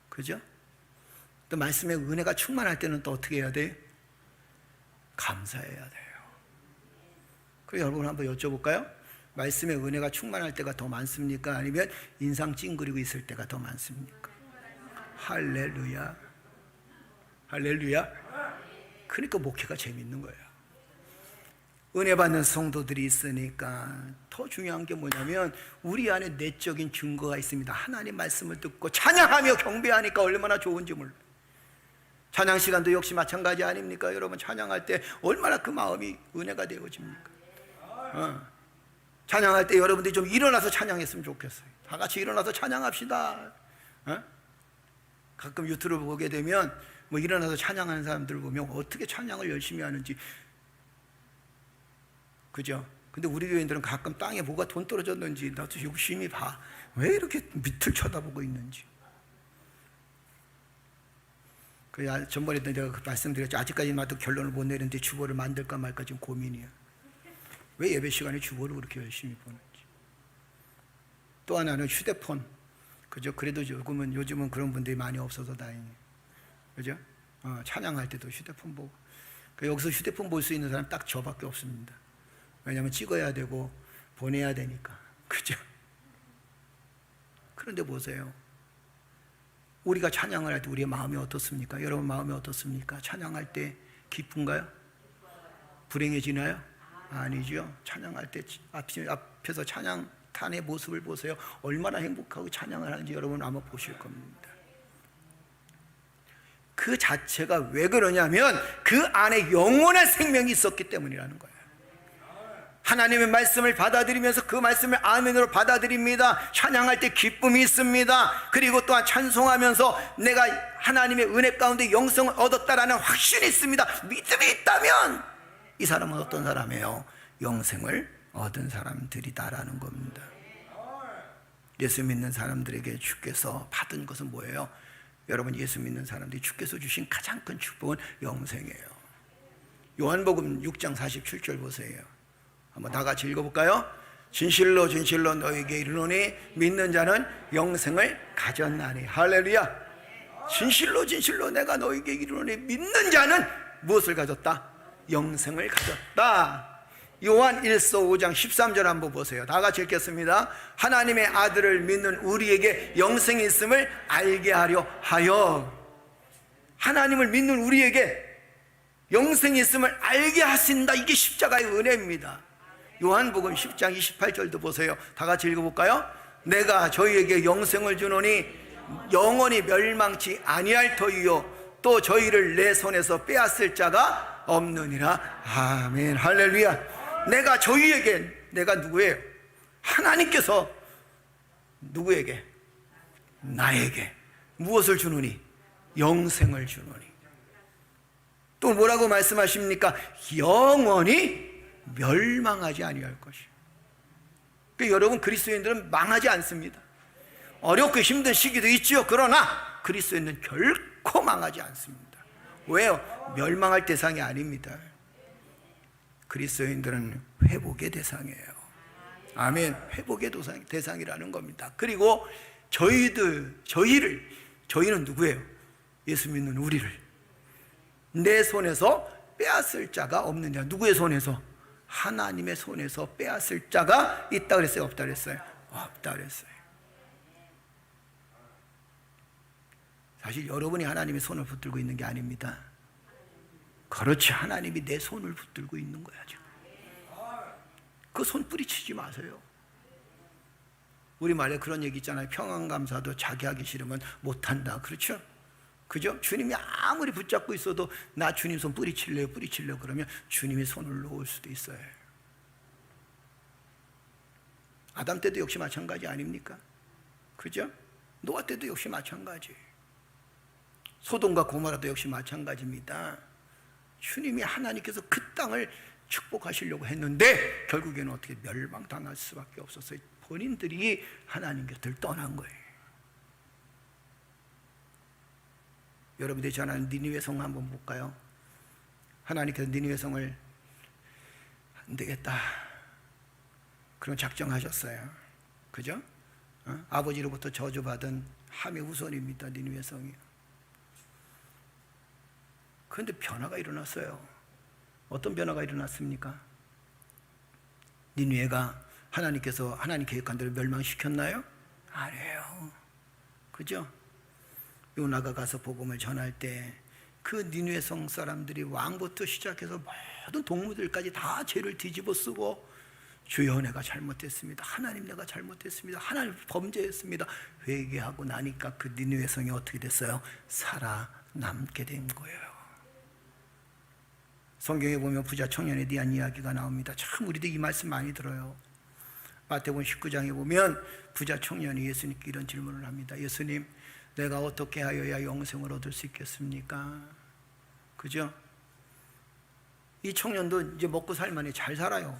그죠? 또 말씀의 은혜가 충만할 때는 또 어떻게 해야 돼? 감사해야 돼요. 그래서 여러분 한번 여쭤볼까요? 말씀의 은혜가 충만할 때가 더 많습니까? 아니면 인상 찡그리고 있을 때가 더 많습니까? 할렐루야. 할렐루야. 그러니까 목회가 재밌는 거예요. 은혜 받는 성도들이 있으니까 더 중요한 게 뭐냐면 우리 안에 내적인 증거가 있습니다. 하나님 말씀을 듣고 찬양하며 경배하니까 얼마나 좋은지 몰라요. 찬양 시간도 역시 마찬가지 아닙니까? 여러분 찬양할 때 얼마나 그 마음이 은혜가 되어집니까? 찬양할 때 여러분들이 좀 일어나서 찬양했으면 좋겠어요. 다 같이 일어나서 찬양합시다. 가끔 유튜브를 보게 되면 뭐 일어나서 찬양하는 사람들 보면 어떻게 찬양을 열심히 하는지. 그죠? 근데 우리 교인들은 가끔 땅에 뭐가 돈 떨어졌는지 나도 욕심이 봐. 왜 이렇게 밑을 쳐다보고 있는지. 전번에 내가 말씀드렸죠. 아직까지 나도 결론을 못 내는데 주보를 만들까 말까 지금 고민이야. 왜 예배 시간에 주보를 그렇게 열심히 보는지. 또 하나는 휴대폰. 그죠? 그래도 요즘은 그런 분들이 많이 없어서 다행이에요. 그죠? 찬양할 때도 휴대폰 보고. 여기서 휴대폰 볼 수 있는 사람 딱 저밖에 없습니다. 왜냐하면 찍어야 되고 보내야 되니까. 그죠? 그런데 보세요. 우리가 찬양을 할 때 우리의 마음이 어떻습니까? 여러분 마음이 어떻습니까? 찬양할 때 기쁜가요? 불행해지나요? 아니죠. 찬양할 때 앞에서 찬양탄의 모습을 보세요. 얼마나 행복하고 찬양을 하는지 여러분 아마 보실 겁니다. 그 자체가 왜 그러냐면 그 안에 영원한 생명이 있었기 때문이라는 거예요. 하나님의 말씀을 받아들이면서 그 말씀을 아멘으로 받아들입니다. 찬양할 때 기쁨이 있습니다. 그리고 또한 찬송하면서 내가 하나님의 은혜 가운데 영성을 얻었다라는 확신이 있습니다. 믿음이 있다면 이 사람은 어떤 사람이에요? 영생을 얻은 사람들이다라는 겁니다. 예수 믿는 사람들에게 주께서 받은 것은 뭐예요? 여러분, 예수 믿는 사람들이 주께서 주신 가장 큰 축복은 영생이에요. 요한복음 6장 47절 보세요. 한번 다 같이 읽어볼까요? 진실로 진실로 너에게 이르노니 믿는 자는 영생을 가졌나니. 할렐루야. 진실로 진실로 내가 너에게 이르노니 믿는 자는 무엇을 가졌다? 영생을 가졌다. 요한 1서 5장 13절 한번 보세요. 다 같이 읽겠습니다. 하나님의 아들을 믿는 우리에게 영생이 있음을 알게 하려 하여. 하나님을 믿는 우리에게 영생이 있음을 알게 하신다. 이게 십자가의 은혜입니다. 요한복음 10장 28절도 보세요. 다 같이 읽어볼까요? 내가 저희에게 영생을 주노니 영원히 멸망치 아니할 터이요 또 저희를 내 손에서 빼앗을 자가 없느니라. 아멘. 할렐루야. 내가 저희에게, 내가 누구예요? 하나님께서 누구에게? 나에게 무엇을 주노니? 영생을 주노니. 또 뭐라고 말씀하십니까? 영원히 멸망하지 아니할 것이요. 그러니까 여러분, 그리스도인들은 망하지 않습니다. 어렵고 힘든 시기도 있지요. 그러나 그리스도인은 결코 망하지 않습니다. 왜요? 멸망할 대상이 아닙니다. 그리스도인들은 회복의 대상이에요. 아멘. 회복의 대상이라는 겁니다. 그리고 저희는 누구예요? 예수 믿는 우리를 내 손에서 빼앗을 자가 없느냐. 누구의 손에서? 하나님의 손에서 빼앗을 자가 있다 그랬어요? 없다 그랬어요? 없다 그랬어요. 사실 여러분이 하나님의 손을 붙들고 있는 게 아닙니다. 그렇지, 하나님이 내 손을 붙들고 있는 거야. 그 손 뿌리치지 마세요. 우리말에 그런 얘기 있잖아요. 평안감사도 자기 하기 싫으면 못한다. 그렇죠? 그죠? 주님이 아무리 붙잡고 있어도 나 주님 손 뿌리칠래요 그러면 주님이 손을 놓을 수도 있어요. 아담 때도 역시 마찬가지 아닙니까? 그죠? 노아 때도 역시 마찬가지. 소돔과 고모라도 역시 마찬가지입니다. 주님이 하나님께서 그 땅을 축복하시려고 했는데 결국에는 어떻게 멸망당할 수밖에 없었어요. 본인들이 하나님 곁을 떠난 거예요. 여러분들이 전하는 니느웨 성 한번 볼까요? 하나님께서 니느웨 성을 안 되겠다 그런 작정하셨어요. 그죠? 아버지로부터 저주받은 함의 후손입니다. 니느웨 성이. 그런데 변화가 일어났어요. 어떤 변화가 일어났습니까? 니느웨가 하나님께서 하나님 계획한 대로 멸망시켰나요? 아니에요. 그죠? 요나가 가서 복음을 전할 때 그 니느웨 성 사람들이 왕부터 시작해서 모든 동무들까지 다 죄를 뒤집어 쓰고 주여 내가 잘못했습니다. 하나님 내가 잘못했습니다. 하나님 범죄했습니다. 회개하고 나니까 그 니느웨 성이 어떻게 됐어요? 살아남게 된 거예요. 성경에 보면 부자 청년에 대한 이야기가 나옵니다. 참 우리도 이 말씀 많이 들어요. 마태복음 19장에 보면 부자 청년이 예수님께 이런 질문을 합니다. 예수님, 내가 어떻게 하여야 영생을 얻을 수 있겠습니까? 그죠? 이 청년도 이제 먹고 살만해 잘 살아요.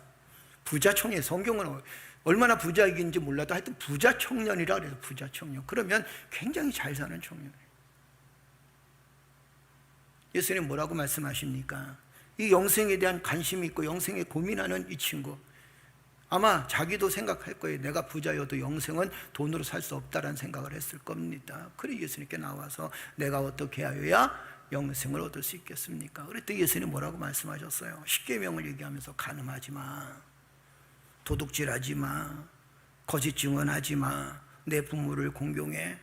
부자 청년, 성경은 얼마나 부자인지 몰라도 하여튼 부자 청년이라 그래서 부자 청년. 그러면 굉장히 잘 사는 청년이에요. 예수님 뭐라고 말씀하십니까? 이 영생에 대한 관심이 있고 영생에 고민하는 이 친구, 아마 자기도 생각할 거예요. 내가 부자여도 영생은 돈으로 살 수 없다라는 생각을 했을 겁니다. 그래 예수님께 나와서 내가 어떻게 하여야 영생을 얻을 수 있겠습니까? 그랬더니 예수님 뭐라고 말씀하셨어요? 십계명을 얘기하면서 간음하지 마, 도둑질하지 마, 거짓 증언하지 마, 내 부모를 공경해,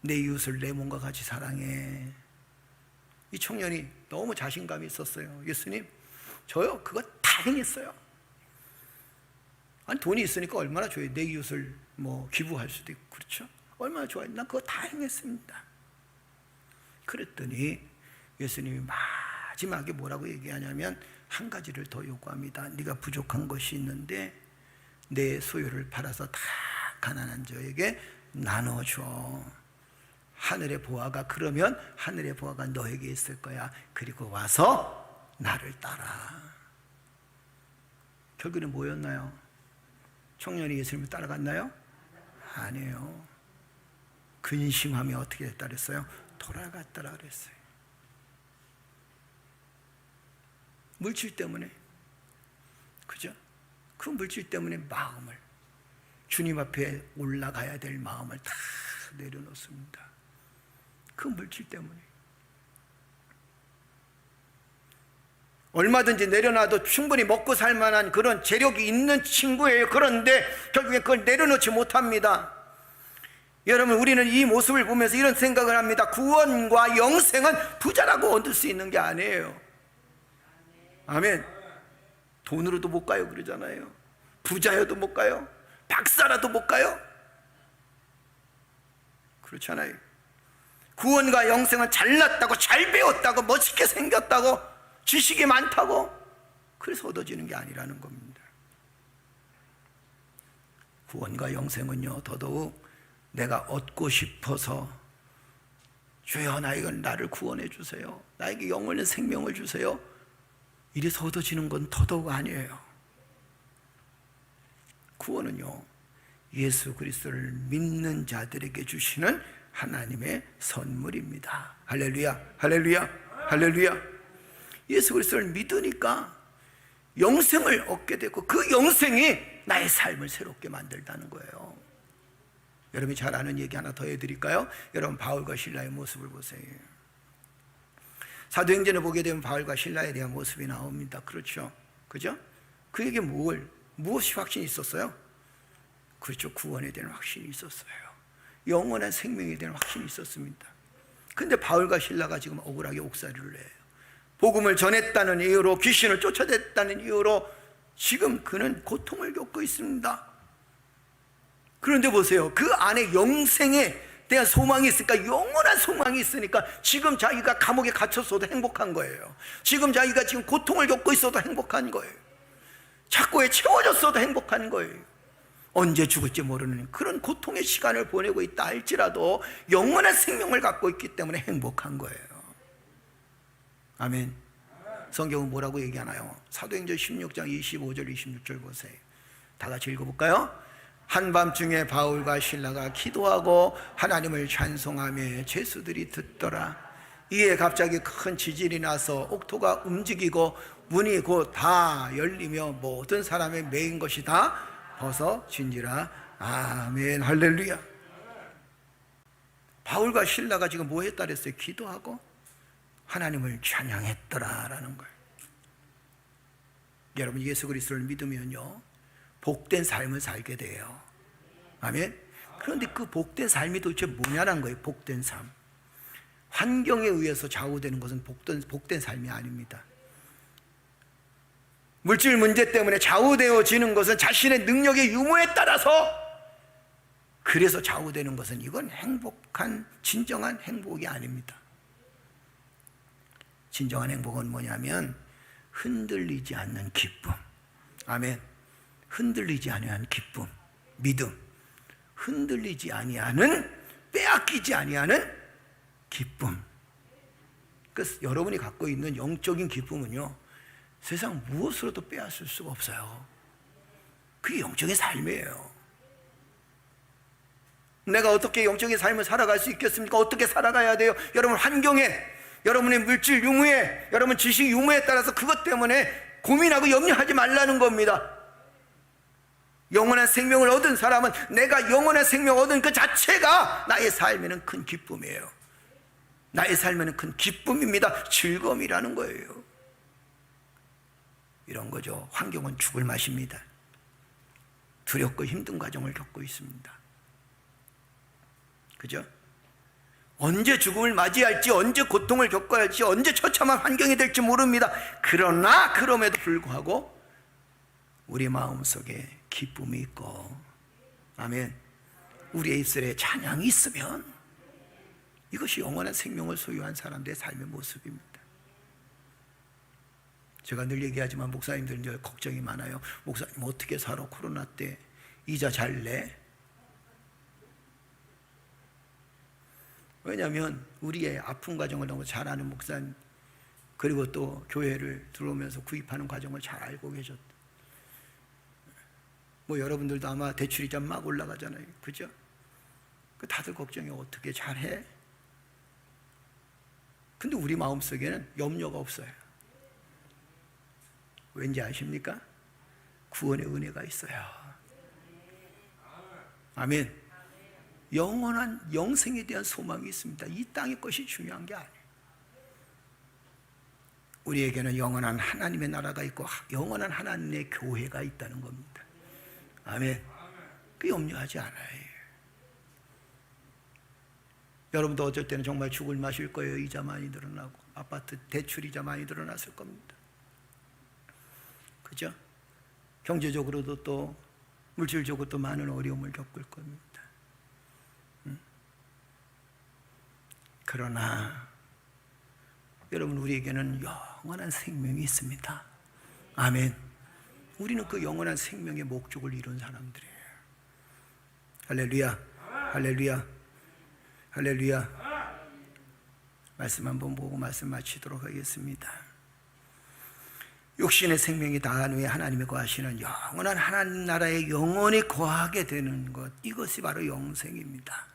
내 이웃을 내 몸과 같이 사랑해. 이 청년이 너무 자신감이 있었어요. 예수님, 저요 그거 다 행했어요. 아니 돈이 있으니까 얼마나 좋아요. 내 이웃을 뭐 기부할 수도 있고, 그렇죠? 얼마나 좋아요. 난 그거 다 행했습니다. 그랬더니 예수님이 마지막에 뭐라고 얘기하냐면 한 가지를 더 요구합니다. 네가 부족한 것이 있는데 내 소유를 팔아서 다 가난한 자에게 나눠줘. 하늘의 보화가, 그러면 하늘의 보화가 너에게 있을 거야. 그리고 와서 나를 따라. 결국에는 뭐였나요? 청년이 예수님을 따라갔나요? 아니에요. 근심하며 어떻게 됐다 그랬어요? 돌아갔더라 그랬어요. 물질 때문에, 그죠? 그 물질 때문에 마음을, 주님 앞에 올라가야 될 마음을 다 내려놓습니다. 그 물질 때문에. 얼마든지 내려놔도 충분히 먹고 살 만한 그런 재력이 있는 친구예요. 그런데 결국에 그걸 내려놓지 못합니다. 여러분, 우리는 이 모습을 보면서 이런 생각을 합니다. 구원과 영생은 부자라고 얻을 수 있는 게 아니에요. 아멘. 돈으로도 못 가요 그러잖아요. 부자여도 못 가요. 박사라도 못 가요. 그렇잖아요. 구원과 영생은 잘났다고, 잘 배웠다고, 멋있게 생겼다고, 지식이 많다고 그래서 얻어지는 게 아니라는 겁니다. 구원과 영생은요, 더더욱 내가 얻고 싶어서 주여 나를 구원해 주세요, 나에게 영원한 생명을 주세요, 이래서 얻어지는 건 더더욱 아니에요. 구원은요, 예수 그리스도를 믿는 자들에게 주시는 하나님의 선물입니다. 할렐루야, 할렐루야, 할렐루야. 예수 그리스도를 믿으니까 영생을 얻게 되고 그 영생이 나의 삶을 새롭게 만들다는 거예요. 여러분이 잘 아는 얘기 하나 더 해드릴까요? 여러분, 바울과 실라의 모습을 보세요. 사도행전을 보게 되면 바울과 실라에 대한 모습이 나옵니다. 그렇죠? 그죠? 그에게 무엇이 확신이 있었어요? 그렇죠. 구원에 대한 확신이 있었어요. 영원한 생명에 대한 확신이 있었습니다. 근데 바울과 실라가 지금 억울하게 옥살이를 해요. 복음을 전했다는 이유로, 귀신을 쫓아냈다는 이유로 지금 그는 고통을 겪고 있습니다. 그런데 보세요. 그 안에 영생에 대한 소망이 있으니까, 영원한 소망이 있으니까 지금 자기가 감옥에 갇혔어도 행복한 거예요. 지금 자기가 지금 고통을 겪고 있어도 행복한 거예요. 착고에 채워졌어도 행복한 거예요. 언제 죽을지 모르는 그런 고통의 시간을 보내고 있다 할지라도 영원한 생명을 갖고 있기 때문에 행복한 거예요. 아멘. 성경은 뭐라고 얘기하나요? 사도행전 16장 25절 26절 보세요. 다 같이 읽어볼까요? 한밤중에 바울과 실라가 기도하고 하나님을 찬송하며 죄수들이 듣더라. 이에 갑자기 큰 지진이 나서 옥토가 움직이고 문이 곧 다 열리며 모든 사람의 매인 것이 다 벗어진지라. 아멘. 할렐루야. 바울과 실라가 지금 뭐 했다 그랬어요? 기도하고 하나님을 찬양했더라라는 거예요. 여러분, 예수 그리스도를 믿으면요, 복된 삶을 살게 돼요. 아멘. 그런데 그 복된 삶이 도대체 뭐냐는 거예요. 복된 삶. 환경에 의해서 좌우되는 것은 복된 삶이 아닙니다. 물질 문제 때문에 좌우되어지는 것은 자신의 능력의 유무에 따라서, 그래서 좌우되는 것은 이건 행복한, 진정한 행복이 아닙니다. 진정한 행복은 뭐냐면 흔들리지 않는 기쁨. 아멘. 흔들리지 아니하는 기쁨, 믿음. 흔들리지 아니하는, 빼앗기지 아니하는 기쁨. 그래서 여러분이 갖고 있는 영적인 기쁨은요, 세상 무엇으로도 빼앗을 수가 없어요. 그게 영적인 삶이에요. 내가 어떻게 영적인 삶을 살아갈 수 있겠습니까? 어떻게 살아가야 돼요? 여러분, 환경에, 여러분의 물질 유무에, 여러분 지식 유무에 따라서 그것 때문에 고민하고 염려하지 말라는 겁니다. 영원한 생명을 얻은 사람은 내가 영원한 생명을 얻은 그 자체가 나의 삶에는 큰 기쁨이에요. 나의 삶에는 큰 기쁨입니다. 즐거움이라는 거예요. 이런 거죠. 환경은 죽을 맛입니다. 두렵고 힘든 과정을 겪고 있습니다. 그죠? 언제 죽음을 맞이할지, 언제 고통을 겪어야 할지, 언제 처참한 환경이 될지 모릅니다. 그러나 그럼에도 불구하고 우리 마음속에 기쁨이 있고, 아멘, 우리의 입술에 찬양이 있으면 이것이 영원한 생명을 소유한 사람들의 삶의 모습입니다. 제가 늘 얘기하지만 목사님들 이제 걱정이 많아요. 목사님 어떻게 살아? 코로나 때 이자 잘 내? 왜냐하면 우리의 아픈 과정을 너무 잘 아는 목사님, 그리고 또 교회를 들어오면서 구입하는 과정을 잘 알고 계셨다. 뭐 여러분들도 아마 대출이자 막 올라가잖아요. 그죠? 다들 걱정이 어떻게 잘해? 근데 우리 마음속에는 염려가 없어요. 왠지 아십니까? 구원의 은혜가 있어요. 아멘. 영원한 영생에 대한 소망이 있습니다. 이 땅의 것이 중요한 게 아니에요. 우리에게는 영원한 하나님의 나라가 있고 영원한 하나님의 교회가 있다는 겁니다. 아멘. 그 염려하지 않아요. 여러분도 어쩔 때는 정말 죽을 맛일 거예요. 이자 많이 늘어나고 아파트 대출 이자 많이 늘어났을 겁니다. 그죠? 경제적으로도 또 물질적으로도 많은 어려움을 겪을 겁니다. 그러나 여러분, 우리에게는 영원한 생명이 있습니다. 아멘. 우리는 그 영원한 생명의 목적을 이룬 사람들이에요. 할렐루야, 할렐루야, 할렐루야. 말씀 한번 보고 말씀 마치도록 하겠습니다. 육신의 생명이 다한 후에 하나님이 거하시는 영원한 하나님 나라에 영원히 거하게 되는 것, 이것이 바로 영생입니다.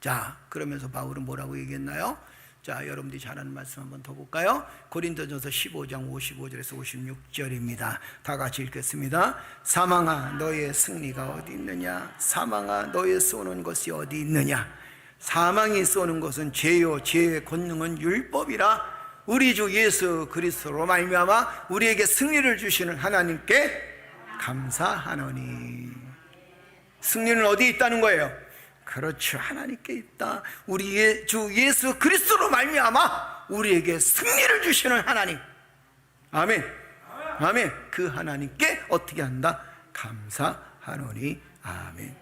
자, 그러면서 바울은 뭐라고 얘기했나요? 자, 여러분들이 잘 아는 말씀 한번 더 볼까요? 고린도전서 15장 55절에서 56절입니다. 다 같이 읽겠습니다. 사망아, 너의 승리가 어디 있느냐? 사망아, 너의 쏘는 것이 어디 있느냐? 사망이 쏘는 것은 죄요, 죄의 권능은 율법이라. 우리 주 예수 그리스도로 말미암아 우리에게 승리를 주시는 하나님께 감사하노니. 승리는 어디 있다는 거예요? 그렇죠, 하나님께 있다. 우리 주 예수 그리스도로 말미암아 우리에게 승리를 주시는 하나님. 아멘, 아멘. 그 하나님께 어떻게 한다? 감사하노니. 아멘.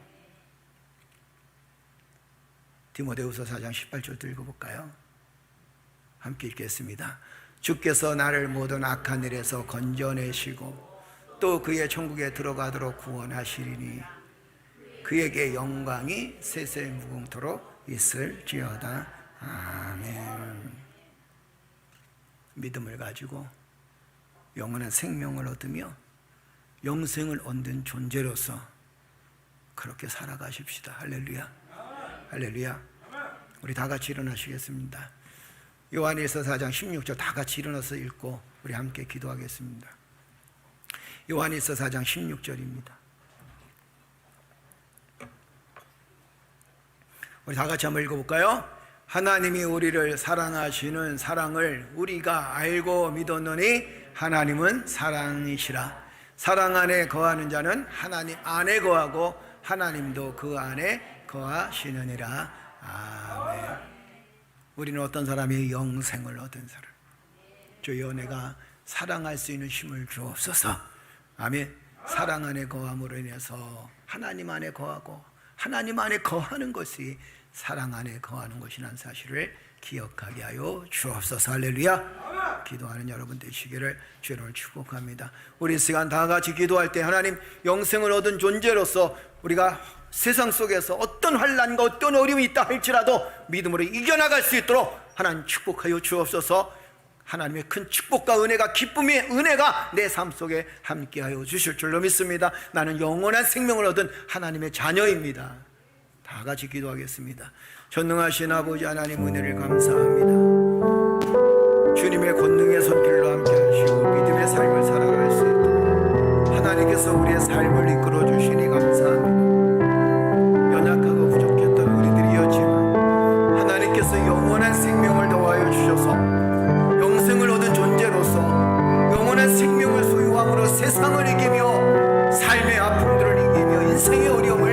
디모데후서 4장 18절 읽어볼까요? 함께 읽겠습니다. 주께서 나를 모든 악한 일에서 건져내시고 또 그의 천국에 들어가도록 구원하시리니 그에게 영광이 세세무궁토록 있을지어다. 아멘. 믿음을 가지고 영원한 생명을 얻으며 영생을 얻는 존재로서 그렇게 살아가십시다. 할렐루야, 할렐루야. 우리 다 같이 일어나시겠습니다. 요한일서 4장 16절 다 같이 일어나서 읽고 우리 함께 기도하겠습니다. 요한일서 4장 16절입니다. 우리 다 같이 한번 읽어볼까요? 하나님이 우리를 사랑하시는 사랑을 우리가 알고 믿었노니 하나님은 사랑이시라. 사랑 안에 거하는 자는 하나님 안에 거하고 하나님도 그 안에 거하시느니라. 아멘. 우리는 어떤 사람이 영생을 얻은 사람, 주의 은혜가 사랑할 수 있는 힘을 주옵소서. 아멘. 사랑 안에 거함으로 인해서 하나님 안에 거하고 하나님 안에 거하는 것이 사랑 안에 거하는 것이라는 사실을 기억하게 하여 주옵소서. 할렐루야. 기도하는 여러분 되시기를 주를 축복합니다. 우리 시간 다 같이 기도할 때 하나님, 영생을 얻은 존재로서 우리가 세상 속에서 어떤 환난과 어떤 어려움이 있다 할지라도 믿음으로 이겨나갈 수 있도록 하나님 축복하여 주옵소서. 하나님의 큰 축복과 은혜가, 기쁨의 은혜가 내 삶 속에 함께하여 주실 줄로 믿습니다. 나는 영원한 생명을 얻은 하나님의 자녀입니다. 다 같이 기도하겠습니다. 전능하신 아버지 하나님, 은혜를 감사합니다. 주님의 권능의 손길로 함께 하시고 믿음의 삶을 살아갈 수 있도록 하나님께서 우리의 삶을 이끌어 주시니 감사합니다. 연약하고 부족했던 우리들이었지만 하나님께서 영원한 생명을 더하여 주셔서 영생을 얻은 존재로서 영원한 생명을 소유함으로 세상을 이기며 삶의 아픔들을 이기며 인생의 어려움을